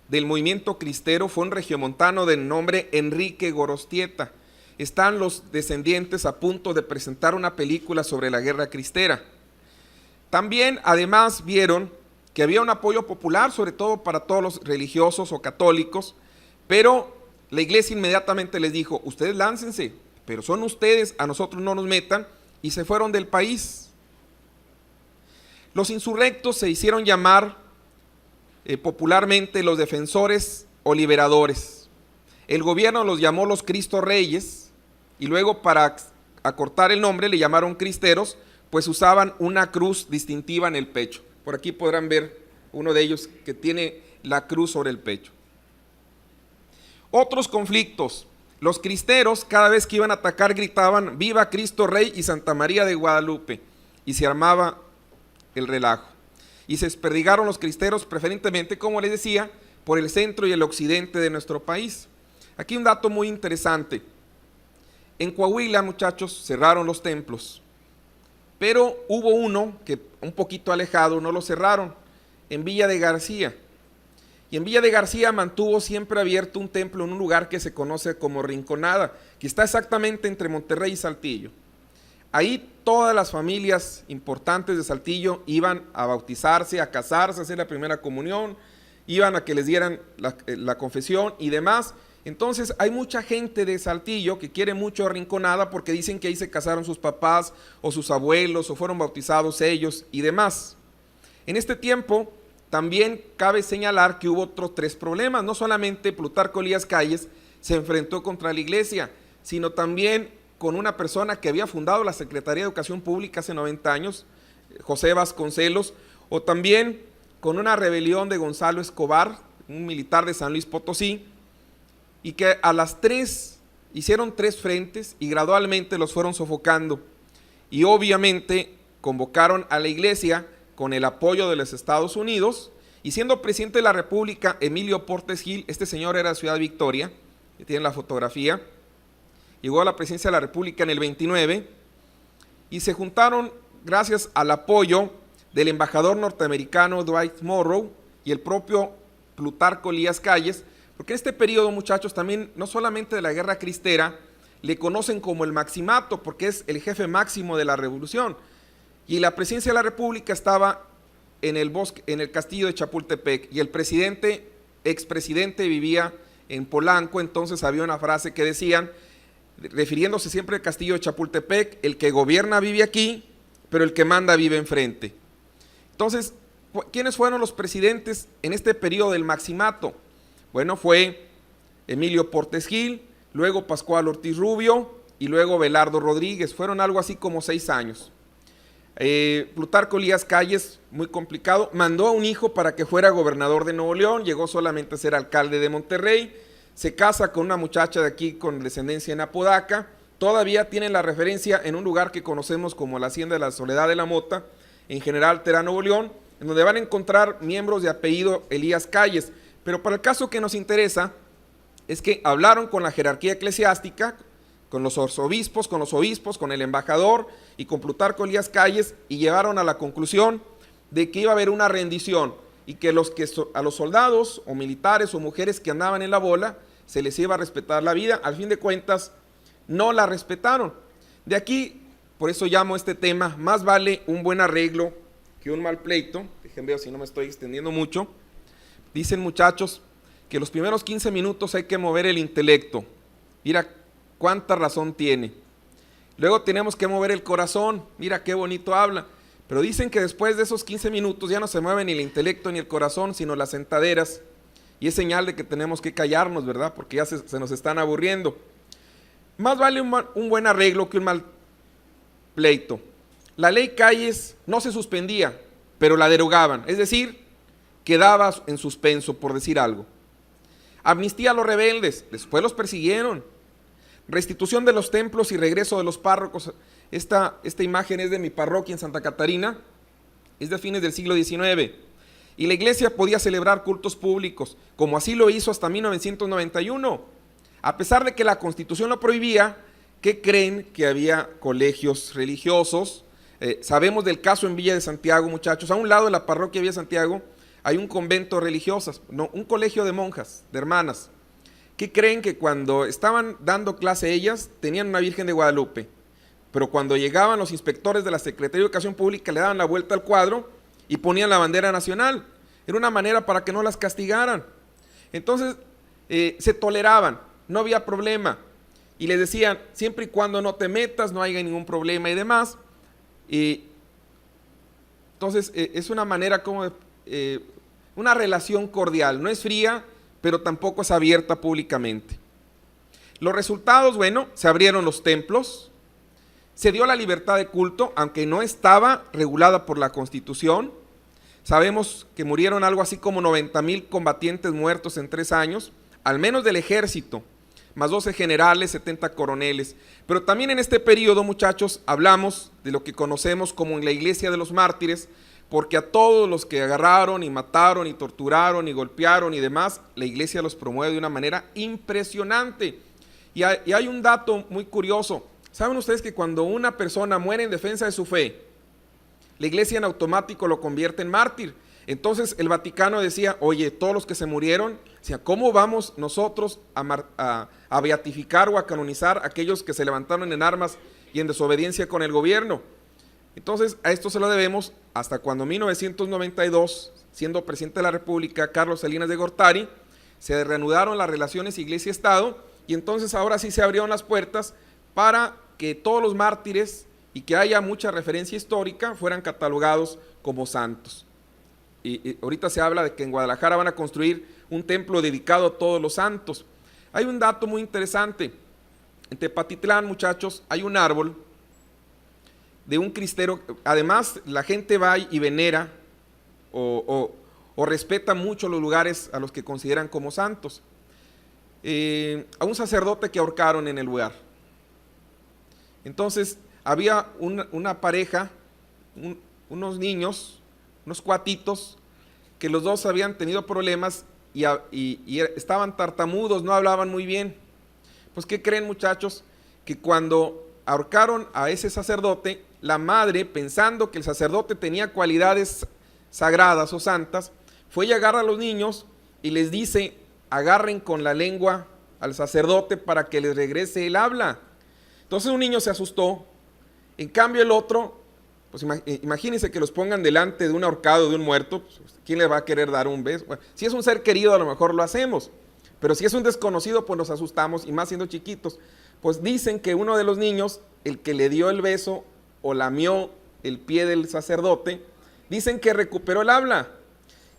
del movimiento cristero fue un regiomontano de nombre Enrique Gorostieta. Están los descendientes a punto de presentar una película sobre la guerra cristera. También, además, vieron que había un apoyo popular, sobre todo para todos los religiosos o católicos, pero la iglesia inmediatamente les dijo, ustedes láncense, pero son ustedes, a nosotros no nos metan, y se fueron del país. Los insurrectos se hicieron llamar popularmente los defensores o liberadores. El gobierno los llamó los Cristo Reyes, y luego para acortar el nombre le llamaron cristeros, pues usaban una cruz distintiva en el pecho. Por aquí podrán ver uno de ellos que tiene la cruz sobre el pecho. Otros conflictos. Los cristeros cada vez que iban a atacar gritaban viva Cristo Rey y Santa María de Guadalupe, y se armaba el relajo. Y se desperdigaron los cristeros preferentemente, como les decía, por el centro y el occidente de nuestro país. Aquí un dato muy interesante. En Coahuila, muchachos, cerraron los templos, pero hubo uno que un poquito alejado no lo cerraron, en Villa de García. Y en Villa de García mantuvo siempre abierto un templo en un lugar que se conoce como Rinconada, que está exactamente entre Monterrey y Saltillo. Ahí todas las familias importantes de Saltillo iban a bautizarse, a casarse, a hacer la primera comunión, iban a que les dieran la confesión y demás. Entonces hay mucha gente de Saltillo que quiere mucho a Rinconada porque dicen que ahí se casaron sus papás o sus abuelos o fueron bautizados ellos y demás. En este tiempo también cabe señalar que hubo otros 3 problemas. No solamente Plutarco Elías Calles se enfrentó contra la iglesia, sino también con una persona que había fundado la Secretaría de Educación Pública hace 90 años, José Vasconcelos, o también con una rebelión de Gonzalo Escobar, un militar de San Luis Potosí, y que a las 3 hicieron 3 frentes y gradualmente los fueron sofocando. Y obviamente convocaron a la iglesia con el apoyo de los Estados Unidos, y siendo presidente de la República Emilio Portes Gil, este señor era de Ciudad Victoria, que tienen la fotografía, llegó a la presidencia de la República en el 29, y se juntaron gracias al apoyo del embajador norteamericano Dwight Morrow y el propio Plutarco Elías Calles, porque en este periodo, muchachos, también no solamente de la guerra cristera, le conocen como el Maximato, porque es el jefe máximo de la revolución, y la presidencia de la República estaba en el bosque, en el castillo de Chapultepec, y el expresidente vivía en Polanco. Entonces había una frase que decían, refiriéndose siempre al castillo de Chapultepec, el que gobierna vive aquí, pero el que manda vive enfrente. Entonces, ¿quiénes fueron los presidentes en este periodo del Maximato? Bueno, fue Emilio Portes Gil, luego Pascual Ortiz Rubio y luego Belardo Rodríguez. Fueron algo así como 6 años. Plutarco Elías Calles, muy complicado, mandó a un hijo para que fuera gobernador de Nuevo León, llegó solamente a ser alcalde de Monterrey, se casa con una muchacha de aquí con descendencia en Apodaca, todavía tienen la referencia en un lugar que conocemos como la Hacienda de la Soledad de la Mota, en General Terán, Nuevo León, en donde van a encontrar miembros de apellido Elías Calles. Pero para el caso que nos interesa es que hablaron con la jerarquía eclesiástica, con los arzobispos, con los obispos, con el embajador y con Plutarco Elías Calles, y llegaron a la conclusión de que iba a haber una rendición y que a los soldados o militares o mujeres que andaban en la bola se les iba a respetar la vida. Al fin de cuentas no la respetaron. De aquí, por eso llamo este tema, más vale un buen arreglo que un mal pleito. Déjenme ver si no me estoy extendiendo mucho. Dicen, muchachos, que los primeros 15 minutos hay que mover el intelecto. Mira cuánta razón tiene. Luego tenemos que mover el corazón. Mira qué bonito habla. Pero dicen que después de esos 15 minutos ya no se mueve ni el intelecto ni el corazón, sino las sentaderas. Y es señal de que tenemos que callarnos, ¿verdad? Porque ya se nos están aburriendo. Más vale un buen arreglo que un mal pleito. La ley Calles no se suspendía, pero la derogaban. Es decir, quedaba en suspenso, por decir algo. Amnistía a los rebeldes, después los persiguieron. Restitución de los templos y regreso de los párrocos Esta imagen es de mi parroquia en Santa Catarina, es de fines del siglo XIX. Y la iglesia podía celebrar cultos públicos, como así lo hizo hasta 1991. A pesar de que la Constitución lo prohibía, ¿qué creen? Que había colegios religiosos. Sabemos del caso en Villa de Santiago, muchachos. A un lado de la parroquia de Villa de Santiago hay un convento religioso, no, un colegio de monjas, de hermanas. ¿Qué creen? Que cuando estaban dando clase ellas, tenían una Virgen de Guadalupe. Pero cuando llegaban los inspectores de la Secretaría de Educación Pública, le daban la vuelta al cuadro y ponían la bandera nacional. Era una manera para que no las castigaran. Entonces, se toleraban, no había problema. Y les decían, siempre y cuando no te metas, no haya ningún problema y demás. Entonces, es una manera como una relación cordial. No es fría, pero tampoco es abierta públicamente. Los resultados, bueno, se abrieron los templos, se dio la libertad de culto, aunque no estaba regulada por la Constitución. Sabemos que murieron algo así como 90,000 combatientes muertos en 3 años, al menos del ejército, más 12 generales, 70 coroneles. Pero también en este periodo, muchachos, hablamos de lo que conocemos como en la Iglesia de los Mártires, porque a todos los que agarraron y mataron y torturaron y golpearon y demás, la Iglesia los promueve de una manera impresionante. Y hay un dato muy curioso. ¿Saben ustedes que cuando una persona muere en defensa de su fe, la Iglesia en automático lo convierte en mártir? Entonces el Vaticano decía, oye, todos los que se murieron, o sea, ¿cómo vamos nosotros a beatificar o a canonizar a aquellos que se levantaron en armas y en desobediencia con el gobierno? Entonces a esto se lo debemos hasta cuando en 1992, siendo presidente de la República Carlos Salinas de Gortari, se reanudaron las relaciones Iglesia-Estado, y entonces ahora sí se abrieron las puertas para que todos los mártires y que haya mucha referencia histórica fueran catalogados como santos. Y ahorita se habla de que en Guadalajara van a construir un templo dedicado a todos los santos. Hay un dato muy interesante. En Tepatitlán, muchachos, hay un árbol de un cristero. Además, la gente va y venera o respeta mucho los lugares a los que consideran como santos. A un sacerdote que ahorcaron en el lugar. Entonces, había una pareja, unos niños, unos cuatitos, que los dos habían tenido problemas y estaban tartamudos, no hablaban muy bien. Pues, ¿qué creen, muchachos? Que cuando ahorcaron a ese sacerdote, la madre, pensando que el sacerdote tenía cualidades sagradas o santas, fue y agarra a los niños y les dice, agarren con la lengua al sacerdote para que les regrese el habla. Entonces un niño se asustó. En cambio el otro, pues imagínense que los pongan delante de un ahorcado, de un muerto, pues, ¿quién le va a querer dar un beso? Bueno, si es un ser querido a lo mejor lo hacemos, pero si es un desconocido pues nos asustamos, y más siendo chiquitos. Pues dicen que uno de los niños, el que le dio el beso o lamió el pie del sacerdote, dicen que recuperó el habla.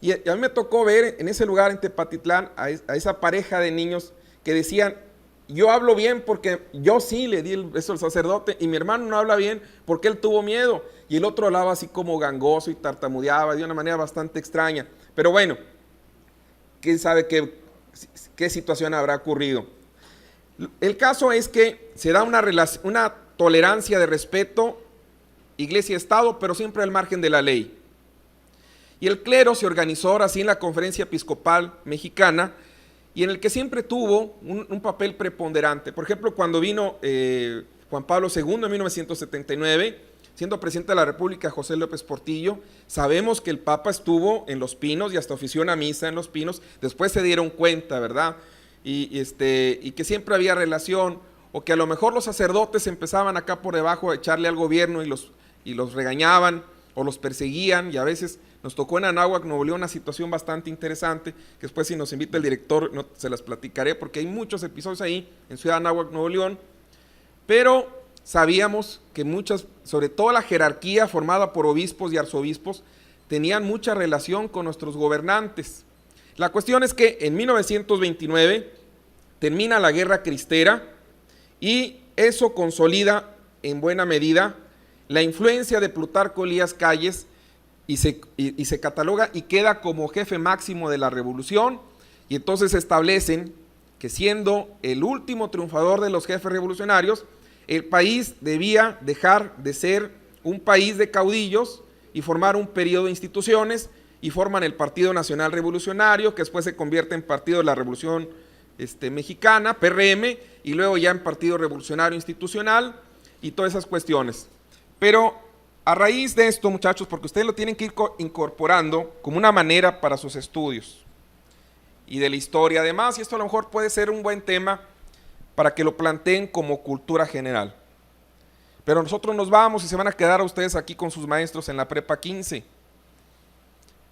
Y a mí me tocó ver en ese lugar en Tepatitlán a esa pareja de niños que decían, yo hablo bien porque yo sí le di el beso al sacerdote, y mi hermano no habla bien porque él tuvo miedo, y el otro hablaba así como gangoso y tartamudeaba de una manera bastante extraña. Pero bueno, quién sabe qué situación habrá ocurrido. El caso es que se da una tolerancia de respeto Iglesia-Estado, pero siempre al margen de la ley. Y el clero se organizó ahora sí en la Conferencia Episcopal Mexicana, y en el que siempre tuvo un papel preponderante. Por ejemplo, cuando vino Juan Pablo II en 1979, siendo presidente de la República José López Portillo, sabemos que el Papa estuvo en Los Pinos y hasta ofició una misa en Los Pinos. Después se dieron cuenta, ¿verdad? Y que siempre había relación, o que a lo mejor los sacerdotes empezaban acá por debajo a echarle al gobierno y los regañaban o los perseguían, y a veces nos tocó en Anáhuac, Nuevo León, una situación bastante interesante, que después si nos invita el director se las platicaré, porque hay muchos episodios ahí en Ciudad Anáhuac, Nuevo León. Pero sabíamos que muchas, sobre todo la jerarquía formada por obispos y arzobispos, tenían mucha relación con nuestros gobernantes. La cuestión es que en 1929 termina la Guerra Cristera, y eso consolida en buena medida la influencia de Plutarco Elías Calles, y se cataloga y queda como jefe máximo de la revolución. Y entonces establecen que, siendo el último triunfador de los jefes revolucionarios, el país debía dejar de ser un país de caudillos y formar un periodo de instituciones, y forman el Partido Nacional Revolucionario, que después se convierte en Partido de la Revolución Mexicana, PRM, y luego ya en Partido Revolucionario Institucional, y todas esas cuestiones. Pero a raíz de esto, muchachos, porque ustedes lo tienen que ir incorporando como una manera para sus estudios, y de la historia además, y esto a lo mejor puede ser un buen tema para que lo planteen como cultura general. Pero nosotros nos vamos y se van a quedar a ustedes aquí con sus maestros en la Prepa 15.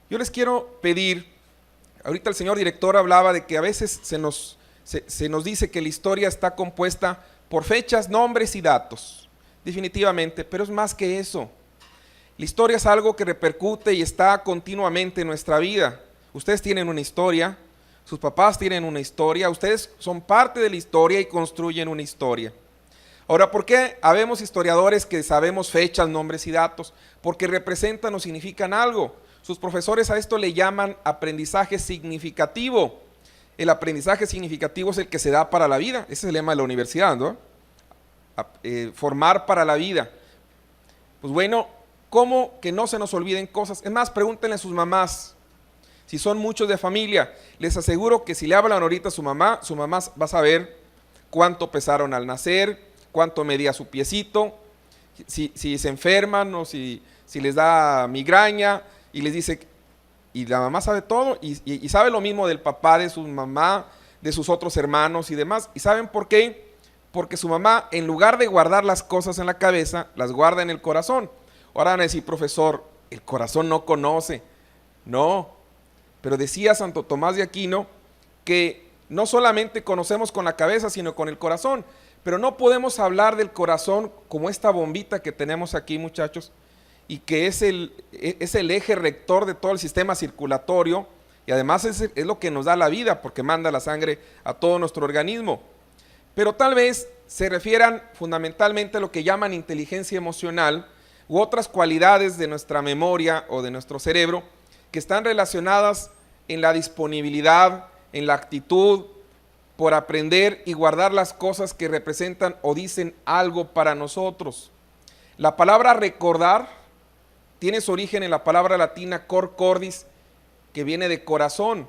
Yo les quiero pedir, ahorita el señor director hablaba de que a veces se nos dice que la historia está compuesta por fechas, nombres y datos, definitivamente, pero es más que eso. La historia es algo que repercute y está continuamente en nuestra vida. Ustedes tienen una historia, sus papás tienen una historia, ustedes son parte de la historia y construyen una historia. Ahora, ¿por qué habemos historiadores que sabemos fechas, nombres y datos? Porque representan o significan algo. Sus profesores a esto le llaman aprendizaje significativo. El aprendizaje significativo es el que se da para la vida. Ese es el lema de la universidad, ¿no? Formar para la vida. Pues bueno, ¿cómo que no se nos olviden cosas? Es más, pregúntenle a sus mamás. Si son muchos de familia, les aseguro que si le hablan ahorita a su mamá va a saber cuánto pesaron al nacer, cuánto medía su piecito, si se enferman o si les da migraña, y les dice, y la mamá sabe todo, y sabe lo mismo del papá, de su mamá, de sus otros hermanos y demás. ¿Y saben por qué? Porque su mamá, en lugar de guardar las cosas en la cabeza, las guarda en el corazón. Ahora van a decir, profesor, el corazón no conoce. No, pero decía Santo Tomás de Aquino que no solamente conocemos con la cabeza, sino con el corazón. Pero no podemos hablar del corazón como esta bombita que tenemos aquí, muchachos, y que es el eje rector de todo el sistema circulatorio, y además es lo que nos da la vida, porque manda la sangre a todo nuestro organismo. Pero tal vez se refieran fundamentalmente a lo que llaman inteligencia emocional u otras cualidades de nuestra memoria o de nuestro cerebro que están relacionadas en la disponibilidad, en la actitud por aprender y guardar las cosas que representan o dicen algo para nosotros. La palabra recordar tiene su origen en la palabra latina cor cordis, que viene de corazón.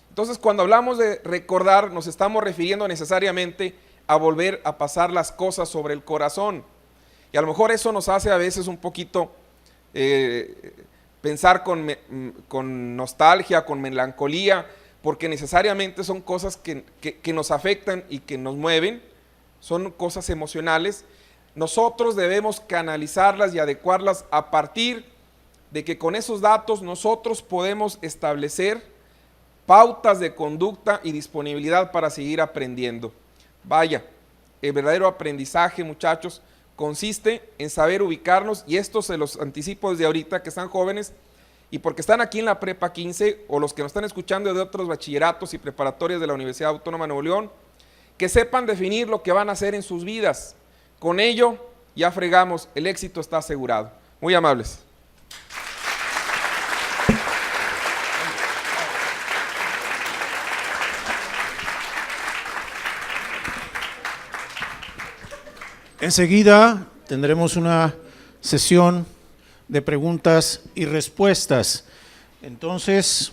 Entonces, cuando hablamos de recordar, nos estamos refiriendo necesariamente a volver a pasar las cosas sobre el corazón. Y a lo mejor eso nos hace a veces un poquito pensar con nostalgia, con melancolía, porque necesariamente son cosas que nos afectan y que nos mueven, son cosas emocionales. Nosotros debemos canalizarlas y adecuarlas a partir de que con esos datos nosotros podemos establecer pautas de conducta y disponibilidad para seguir aprendiendo. Vaya, el verdadero aprendizaje, muchachos, consiste en saber ubicarnos, y esto se los anticipo desde ahorita que están jóvenes, y porque están aquí en la Prepa 15, o los que nos están escuchando de otros bachilleratos y preparatorias de la Universidad Autónoma de Nuevo León, que sepan definir lo que van a hacer en sus vidas. Con ello ya fregamos, el éxito está asegurado. Muy amables. Enseguida tendremos una sesión de preguntas y respuestas. Entonces,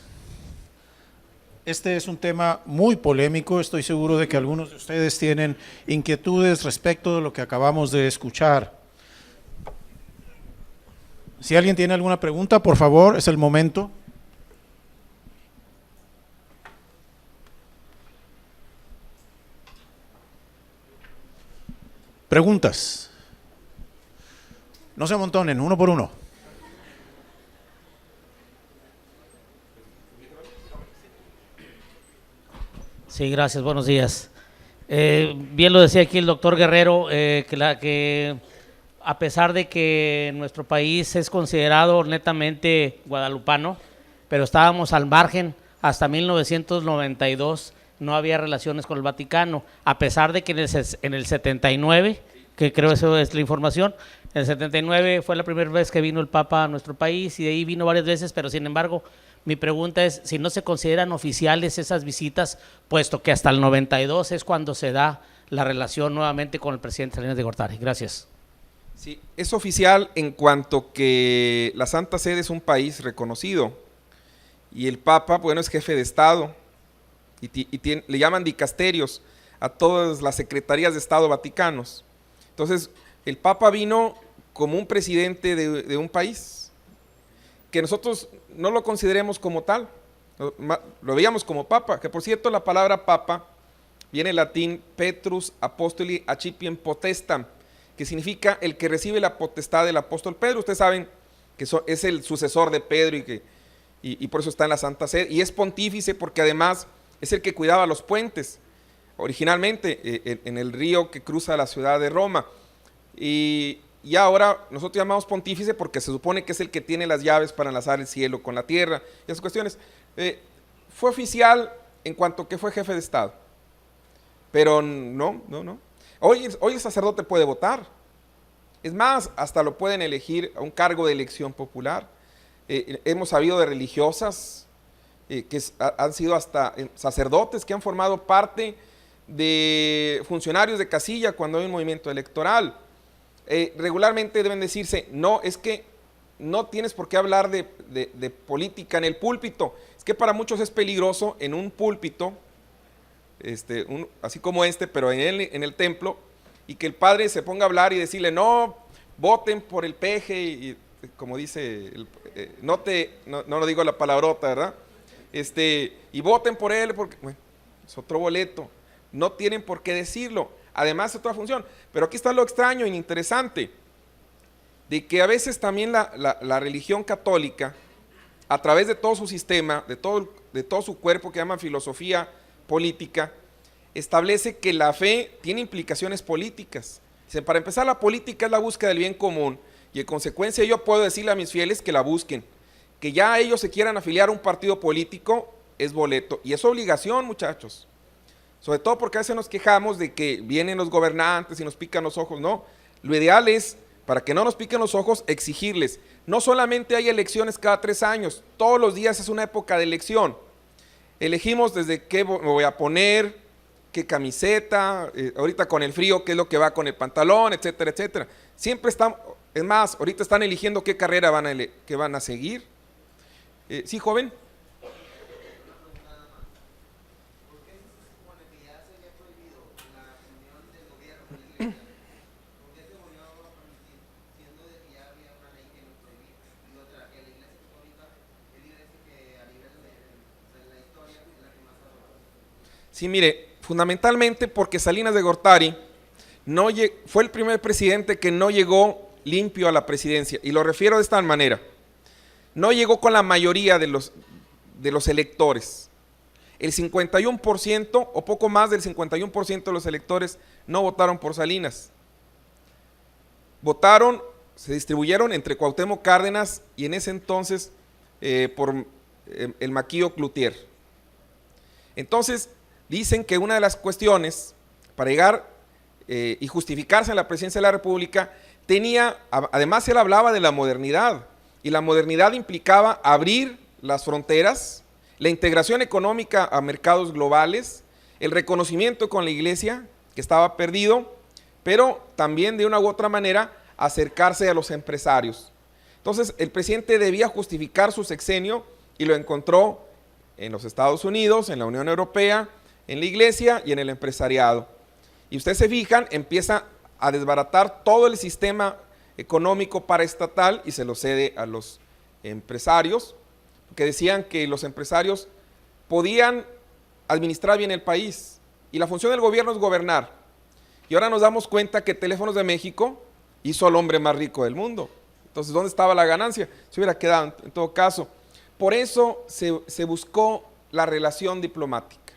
este es un tema muy polémico. Estoy seguro de que algunos de ustedes tienen inquietudes respecto de lo que acabamos de escuchar. Si alguien tiene alguna pregunta, por favor, es el momento. Preguntas. No se amontonen, uno por uno. Sí, gracias, buenos días. Bien lo decía aquí el doctor Guerrero, que a pesar de que nuestro país es considerado netamente guadalupano, pero estábamos al margen hasta 1992. No había relaciones con el Vaticano, a pesar de que en el 79, que creo eso es la información, en el 79 fue la primera vez que vino el Papa a nuestro país, y de ahí vino varias veces, pero sin embargo, mi pregunta es si no se consideran oficiales esas visitas, puesto que hasta el 92 es cuando se da la relación nuevamente con el presidente Salinas de Gortari. Gracias. Sí, es oficial en cuanto que la Santa Sede es un país reconocido y el Papa, bueno, es jefe de Estado y le llaman dicasterios a todas las secretarías de Estado vaticanos. Entonces, el Papa vino como un presidente de un país, que nosotros no lo consideremos como tal, lo veíamos como Papa, que por cierto la palabra Papa viene en latín Petrus Apostoli Accipiem Potestam, que significa el que recibe la potestad del apóstol Pedro. Ustedes saben que es el sucesor de Pedro y por eso está en la Santa Sede, y es pontífice porque además es el que cuidaba los puentes, originalmente en el río que cruza la ciudad de Roma, y ahora nosotros llamamos pontífice porque se supone que es el que tiene las llaves para enlazar el cielo con la tierra, y esas cuestiones. Fue oficial en cuanto que fue jefe de Estado, pero no. Hoy el sacerdote puede votar, es más, hasta lo pueden elegir a un cargo de elección popular. Hemos sabido de religiosas que han sido hasta sacerdotes que han formado parte de funcionarios de casilla cuando hay un movimiento electoral. Regularmente deben decirse, no, es que no tienes por qué hablar de política en el púlpito, es que para muchos es peligroso en un púlpito, así como pero en el templo, y que el padre se ponga a hablar y decirle, no, voten por el peje, y como dice, no lo digo la palabrota, ¿verdad? Y voten por él, porque, bueno, es otro boleto, no tienen por qué decirlo, además es otra función, pero aquí está lo extraño e interesante, de que a veces también la religión católica, a través de todo su sistema, de todo su cuerpo que llaman filosofía política, establece que la fe tiene implicaciones políticas. Dice, para empezar, la política es la búsqueda del bien común, y en consecuencia yo puedo decirle a mis fieles que la busquen, que ya ellos se quieran afiliar a un partido político es boleto, y es obligación, muchachos, sobre todo porque a veces nos quejamos de que vienen los gobernantes y nos pican los ojos. No, lo ideal es, para que no nos piquen los ojos, exigirles, no solamente hay elecciones cada 3 años, todos los días es una época de elección, elegimos desde qué me voy a poner, qué camiseta, ahorita con el frío, qué es lo que va con el pantalón, etcétera, etcétera. Siempre están, es más, ahorita están eligiendo qué carrera van a seguir. ¿Sí, joven? Sí, mire, fundamentalmente porque Salinas de Gortari fue el primer presidente que no llegó limpio a la presidencia, y lo refiero de esta manera: no llegó con la mayoría de los electores. El 51% o poco más del 51% de los electores no votaron por Salinas. Se distribuyeron entre Cuauhtémoc Cárdenas y en ese entonces por el Maquillo Cloutier. Entonces, dicen que una de las cuestiones para llegar y justificarse en la presidencia de la República además él hablaba de la modernidad, y la modernidad implicaba abrir las fronteras, la integración económica a mercados globales, el reconocimiento con la iglesia, que estaba perdido, pero también de una u otra manera acercarse a los empresarios. Entonces el presidente debía justificar su sexenio, y lo encontró en los Estados Unidos, en la Unión Europea, en la iglesia y en el empresariado. Y ustedes se fijan, empieza a desbaratar todo el sistema económico paraestatal y se lo cede a los empresarios, que decían que los empresarios podían administrar bien el país, y la función del gobierno es gobernar. Y ahora nos damos cuenta que Teléfonos de México hizo al hombre más rico del mundo. Entonces, ¿dónde estaba la ganancia? Se hubiera quedado en todo caso. Por eso se buscó la relación diplomática.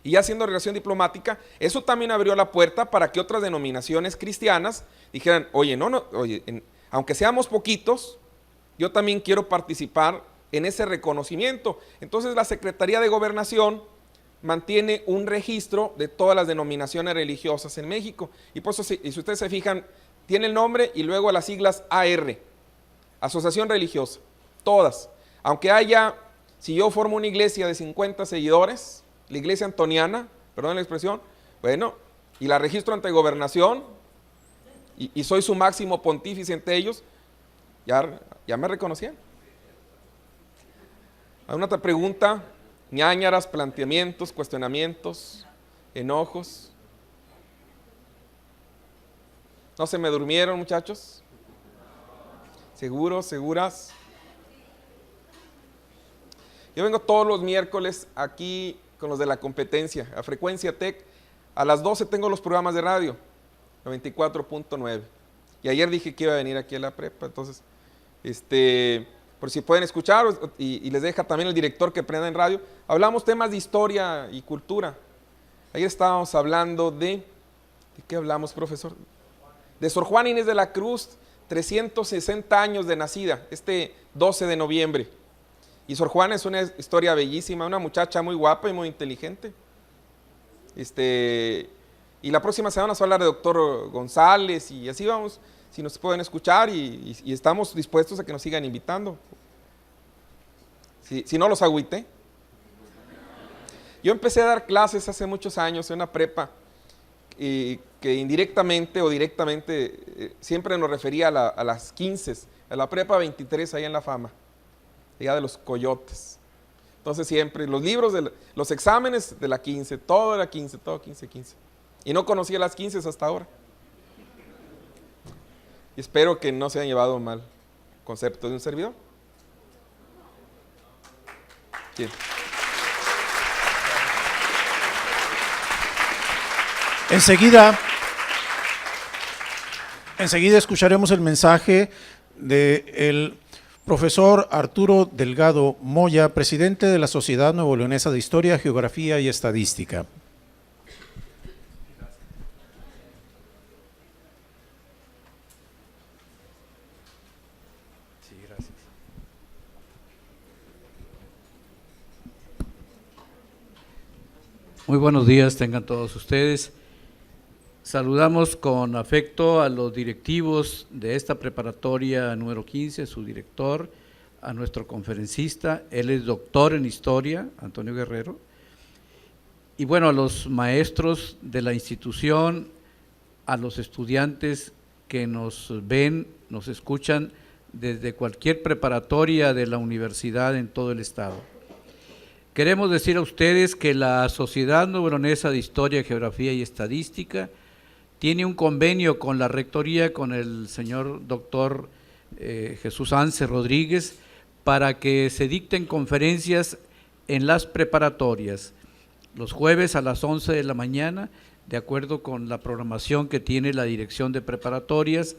Y ya siendo relación diplomática, eso también abrió la puerta para que otras denominaciones cristianas dijeran, oye, aunque seamos poquitos, yo también quiero participar en ese reconocimiento. Entonces la Secretaría de Gobernación mantiene un registro de todas las denominaciones religiosas en México. Y por eso, si ustedes se fijan, tiene el nombre y luego las siglas AR, Asociación Religiosa, todas. Aunque si yo formo una iglesia de 50 seguidores, la iglesia antoniana, perdón la expresión, bueno, y la registro ante gobernación y soy su máximo pontífice entre ellos, ya me reconocían. ¿Alguna otra pregunta? Ñáñaras, planteamientos, cuestionamientos, enojos. ¿No se me durmieron, muchachos? ¿Seguros, seguras? Yo vengo todos los miércoles aquí con los de la competencia, a Frecuencia Tech. A las 12 tengo los programas de radio, 94.9. Y ayer dije que iba a venir aquí a la prepa, entonces, por si pueden escuchar y les deja también el director que prenda en radio. Hablamos temas de historia y cultura. Ayer estábamos hablando ¿de qué hablamos, profesor? De Sor Juana Inés de la Cruz, 360 años de nacida, 12 de noviembre. Y Sor Juana es una historia bellísima, una muchacha muy guapa y muy inteligente. Y la próxima semana vamos a hablar de doctor González y así vamos, si nos pueden escuchar y estamos dispuestos a que nos sigan invitando. Si no los agüité. Yo empecé a dar clases hace muchos años en una prepa que indirectamente o directamente siempre nos refería a las 15, a la prepa 23 ahí en La Fama, allá de los Coyotes. Entonces siempre, los libros, los exámenes de la 15, todo era 15, todo 15. Y no conocía las 15 hasta ahora. Y espero que no se hayan llevado mal concepto de un servidor. ¿Quién? Enseguida escucharemos el mensaje del profesor Arturo Delgado Moya, presidente de la Sociedad Nuevo Leonesa de Historia, Geografía y Estadística. Sí, gracias. Muy buenos días tengan todos ustedes. Saludamos con afecto a los directivos de esta preparatoria número 15, su director, a nuestro conferencista, él es doctor en historia, Antonio Guerrero, y bueno, a los maestros de la institución, a los estudiantes que nos ven, nos escuchan desde cualquier preparatoria de la universidad en todo el estado. Queremos decir a ustedes que la Sociedad Nuevo Leonesa de Historia, Geografía y Estadística tiene un convenio con la rectoría, con el señor doctor Jesús Anse Rodríguez, para que se dicten conferencias en las preparatorias, los jueves a las 11 de la mañana, de acuerdo con la programación que tiene la Dirección de Preparatorias,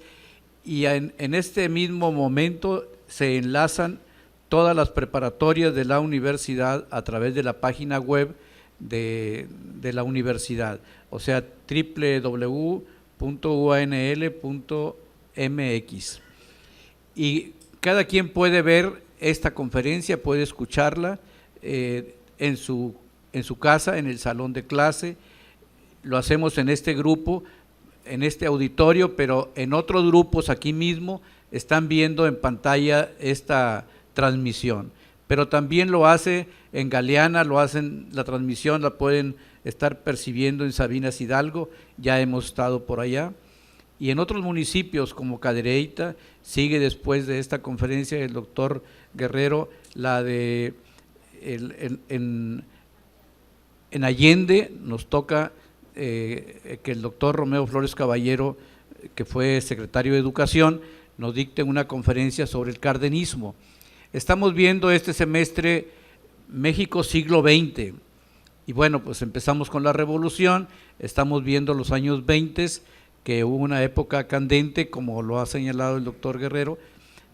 y en este mismo momento se enlazan todas las preparatorias de la universidad a través de la página web de la universidad, o sea, www.uanl.mx. Y cada quien puede ver esta conferencia, puede escucharla en su casa, en el salón de clase. Lo hacemos en este grupo, en este auditorio, pero en otros grupos aquí mismo están viendo en pantalla esta transmisión. Pero también lo hace en Galeana, lo hacen, la transmisión la pueden estar percibiendo en Sabinas Hidalgo, ya hemos estado por allá, y en otros municipios como Cadereyta, sigue después de esta conferencia del doctor Guerrero, la de en Allende, nos toca que el doctor Romeo Flores Caballero, que fue secretario de Educación, nos dicte una conferencia sobre el cardenismo. Estamos viendo este semestre México siglo XX, y bueno, pues empezamos con la Revolución, estamos viendo los años 20, que hubo una época candente, como lo ha señalado el doctor Guerrero,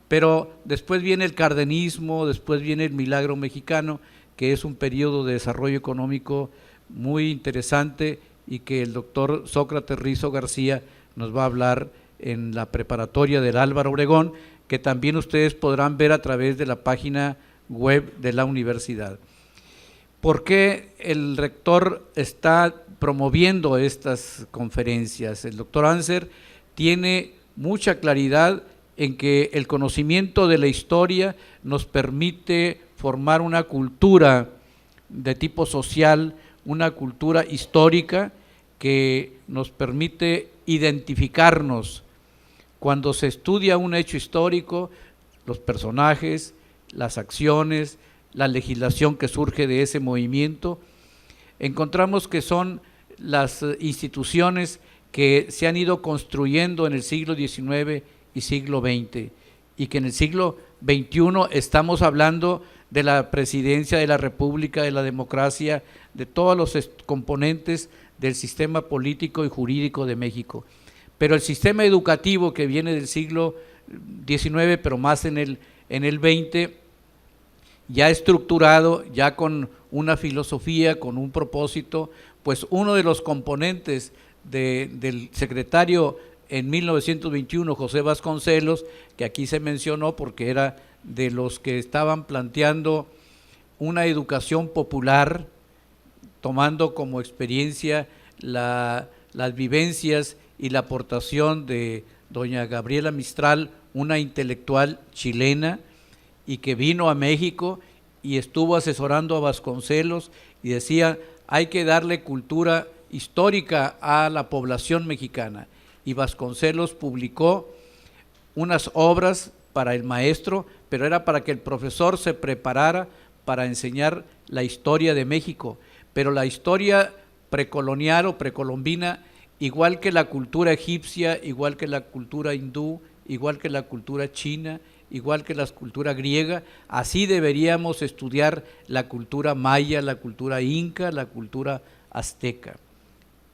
pero después viene el cardenismo, después viene el milagro mexicano, que es un periodo de desarrollo económico muy interesante y que el doctor Sócrates Rizo García nos va a hablar en la preparatoria del Álvaro Obregón, que también ustedes podrán ver a través de la página web de la universidad. ¿Por qué el rector está promoviendo estas conferencias? El doctor Anser tiene mucha claridad en que el conocimiento de la historia nos permite formar una cultura de tipo social, una cultura histórica que nos permite identificarnos. Cuando se estudia un hecho histórico, los personajes, las acciones, la legislación que surge de ese movimiento, encontramos que son las instituciones que se han ido construyendo en el siglo XIX y siglo XX, y que en el siglo XXI estamos hablando de la presidencia de la República, de la democracia, de todos los componentes del sistema político y jurídico de México. Pero el sistema educativo que viene del siglo XIX, pero más en el XX, ya estructurado, ya con una filosofía, con un propósito, pues uno de los componentes del secretario en 1921, José Vasconcelos, que aquí se mencionó porque era de los que estaban planteando una educación popular, tomando como experiencia las vivencias y la aportación de doña Gabriela Mistral, una intelectual chilena, y que vino a México y estuvo asesorando a Vasconcelos y decía, hay que darle cultura histórica a la población mexicana. Y Vasconcelos publicó unas obras para el maestro, pero era para que el profesor se preparara para enseñar la historia de México. Pero la historia precolonial o precolombina, igual que la cultura egipcia, igual que la cultura hindú, igual que la cultura china, igual que la cultura griega, así deberíamos estudiar la cultura maya, la cultura inca, la cultura azteca.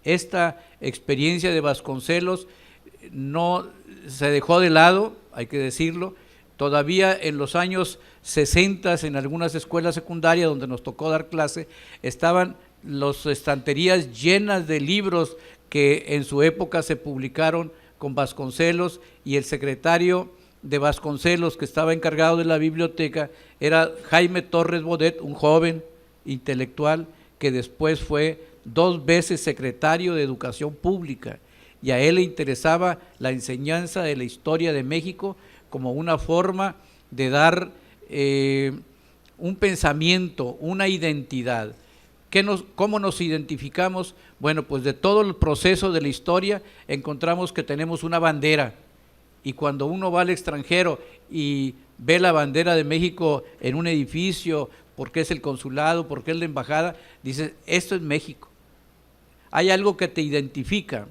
Esta experiencia de Vasconcelos no se dejó de lado, hay que decirlo. Todavía en los años 60, en algunas escuelas secundarias donde nos tocó dar clase, estaban las estanterías llenas de libros que en su época se publicaron con Vasconcelos, y el secretario de Vasconcelos que estaba encargado de la biblioteca era Jaime Torres Bodet, un joven intelectual que después fue 2 veces secretario de Educación Pública, y a él le interesaba la enseñanza de la historia de México como una forma de dar un pensamiento, una identidad. ¿Cómo nos identificamos? Bueno, pues de todo el proceso de la historia encontramos que tenemos una bandera, y cuando uno va al extranjero y ve la bandera de México en un edificio, porque es el consulado, porque es la embajada, dices, esto es México. Hay algo que te identifica,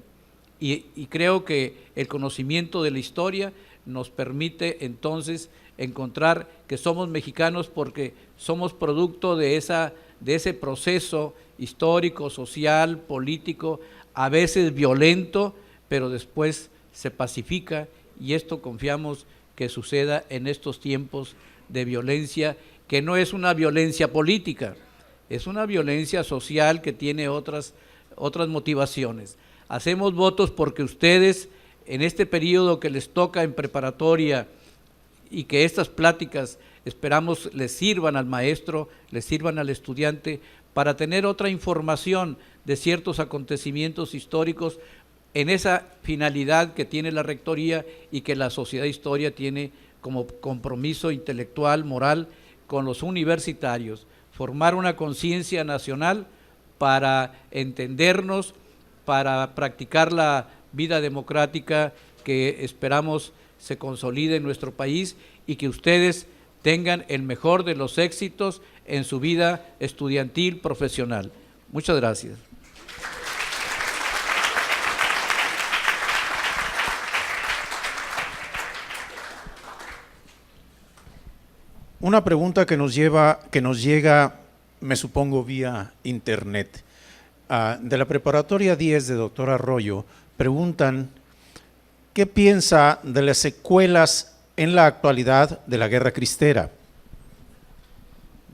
y creo que el conocimiento de la historia nos permite entonces encontrar que somos mexicanos porque somos producto de ese proceso histórico, social, político, a veces violento, pero después se pacifica, y esto confiamos que suceda en estos tiempos de violencia, que no es una violencia política, es una violencia social que tiene otras motivaciones. Hacemos votos porque ustedes, en este periodo que les toca en preparatoria, y que estas pláticas esperamos les sirvan al maestro, les sirvan al estudiante, para tener otra información de ciertos acontecimientos históricos en esa finalidad que tiene la Rectoría y que la Sociedad de Historia tiene como compromiso intelectual, moral, con los universitarios, formar una conciencia nacional para entendernos, para practicar la vida democrática que esperamos se consolide en nuestro país, y que ustedes tengan el mejor de los éxitos en su vida estudiantil, profesional. Muchas gracias. Una pregunta que nos llega, me supongo, vía internet. De la preparatoria 10 de doctor Arroyo, preguntan, ¿qué piensa de las secuelas en la actualidad de la guerra cristera?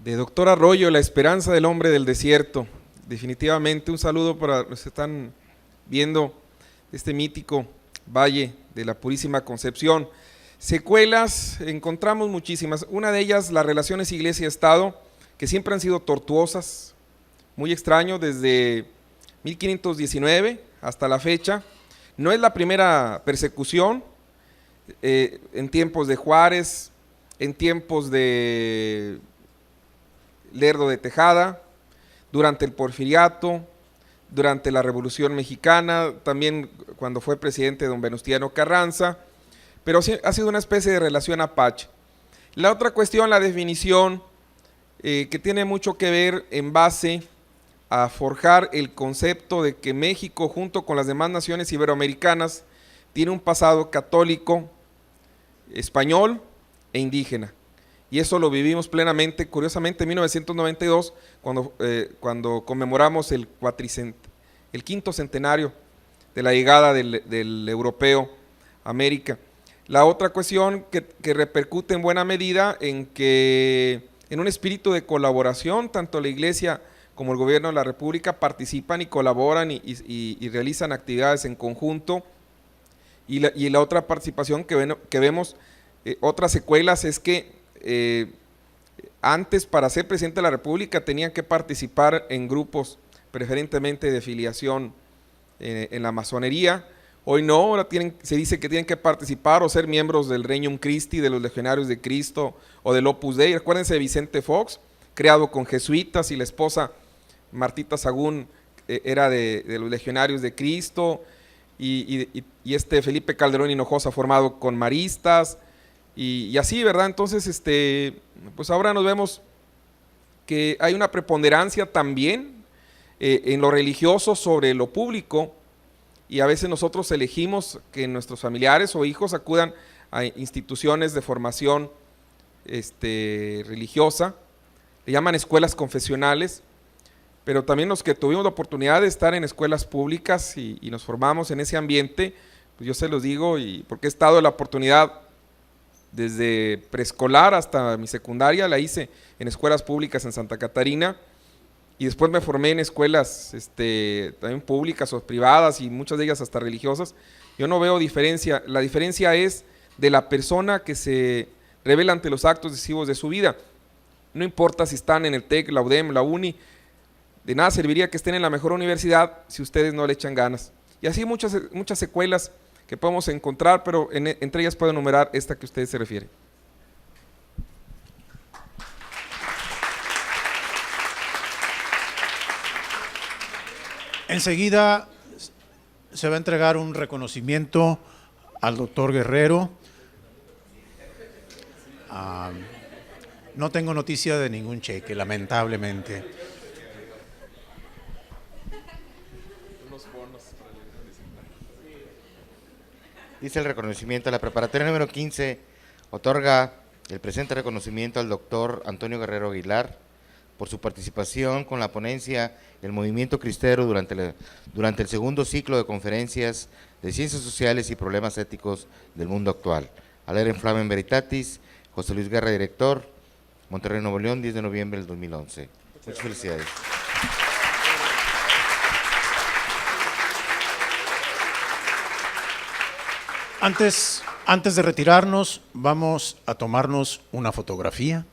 De doctor Arroyo, La esperanza del hombre del desierto. Definitivamente un saludo para los que están viendo este mítico Valle de la Purísima Concepción. Secuelas, encontramos muchísimas. Una de ellas, las relaciones Iglesia-Estado, que siempre han sido tortuosas, muy extraño, desde 1519 hasta la fecha. No es la primera persecución, en tiempos de Juárez, en tiempos de Lerdo de Tejada, durante el Porfiriato, durante la Revolución Mexicana, también cuando fue presidente don Venustiano Carranza, pero sí, ha sido una especie de relación apache. La otra cuestión, la definición, que tiene mucho que ver en base a forjar el concepto de que México, junto con las demás naciones iberoamericanas, tiene un pasado católico, español e indígena. Y eso lo vivimos plenamente, curiosamente, en 1992, cuando conmemoramos el quinto centenario de la llegada del europeo a América. La otra cuestión que repercute en buena medida en un espíritu de colaboración, tanto la Iglesia como el gobierno de la República participan y colaboran y realizan actividades en conjunto. Y la otra participación que vemos, otras secuelas, es que antes, para ser presidente de la República, tenían que participar en grupos preferentemente de filiación en la masonería. Hoy no, ahora se dice que tienen que participar o ser miembros del Regnum Christi, de los Legionarios de Cristo o del Opus Dei. Acuérdense de Vicente Fox, creado con jesuitas, y la esposa Martita Sagún era de los Legionarios de Cristo, y Felipe Calderón Hinojosa formado con maristas, y así, ¿verdad? Entonces, pues ahora nos vemos que hay una preponderancia también en lo religioso sobre lo público, y a veces nosotros elegimos que nuestros familiares o hijos acudan a instituciones de formación religiosa, le llaman escuelas confesionales, pero también los que tuvimos la oportunidad de estar en escuelas públicas y nos formamos en ese ambiente, pues yo se los digo, y porque he estado en la oportunidad desde preescolar hasta mi secundaria, la hice en escuelas públicas en Santa Catarina, y después me formé en escuelas también públicas o privadas, y muchas de ellas hasta religiosas. Yo no veo diferencia, la diferencia es de la persona que se revela ante los actos decisivos de su vida. No importa si están en el TEC, la UDEM, la UNI, de nada serviría que estén en la mejor universidad si ustedes no le echan ganas. Y así muchas secuelas que podemos encontrar, pero entre ellas puedo enumerar esta que usted se refiere. Enseguida se va a entregar un reconocimiento al doctor Guerrero. No tengo noticia de ningún cheque, lamentablemente. Dice el reconocimiento a la preparatoria número 15, otorga el presente reconocimiento al doctor Antonio Guerrero Aguilar por su participación con la ponencia El Movimiento Cristero durante el segundo ciclo de conferencias de Ciencias Sociales y Problemas Éticos del Mundo Actual. Alere Flamen Veritatis, José Luis Guerra, director, Monterrey, Nuevo León, 10 de noviembre del 2011. Muchas felicidades. Antes de retirarnos, vamos a tomarnos una fotografía.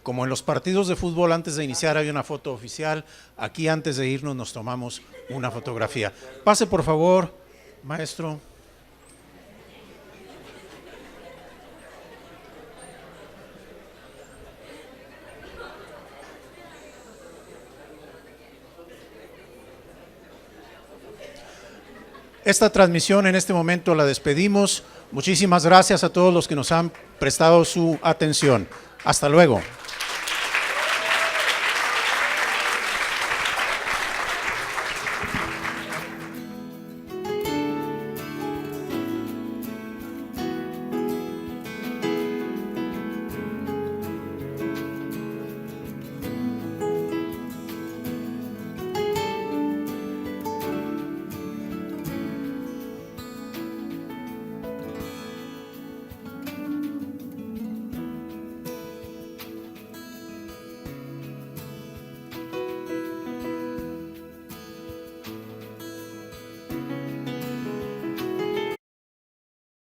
Como en los partidos de fútbol, antes de iniciar hay una foto oficial, aquí antes de irnos nos tomamos una fotografía. Pase por favor, maestro. Esta transmisión en este momento la despedimos. Muchísimas gracias a todos los que nos han prestado su atención. Hasta luego.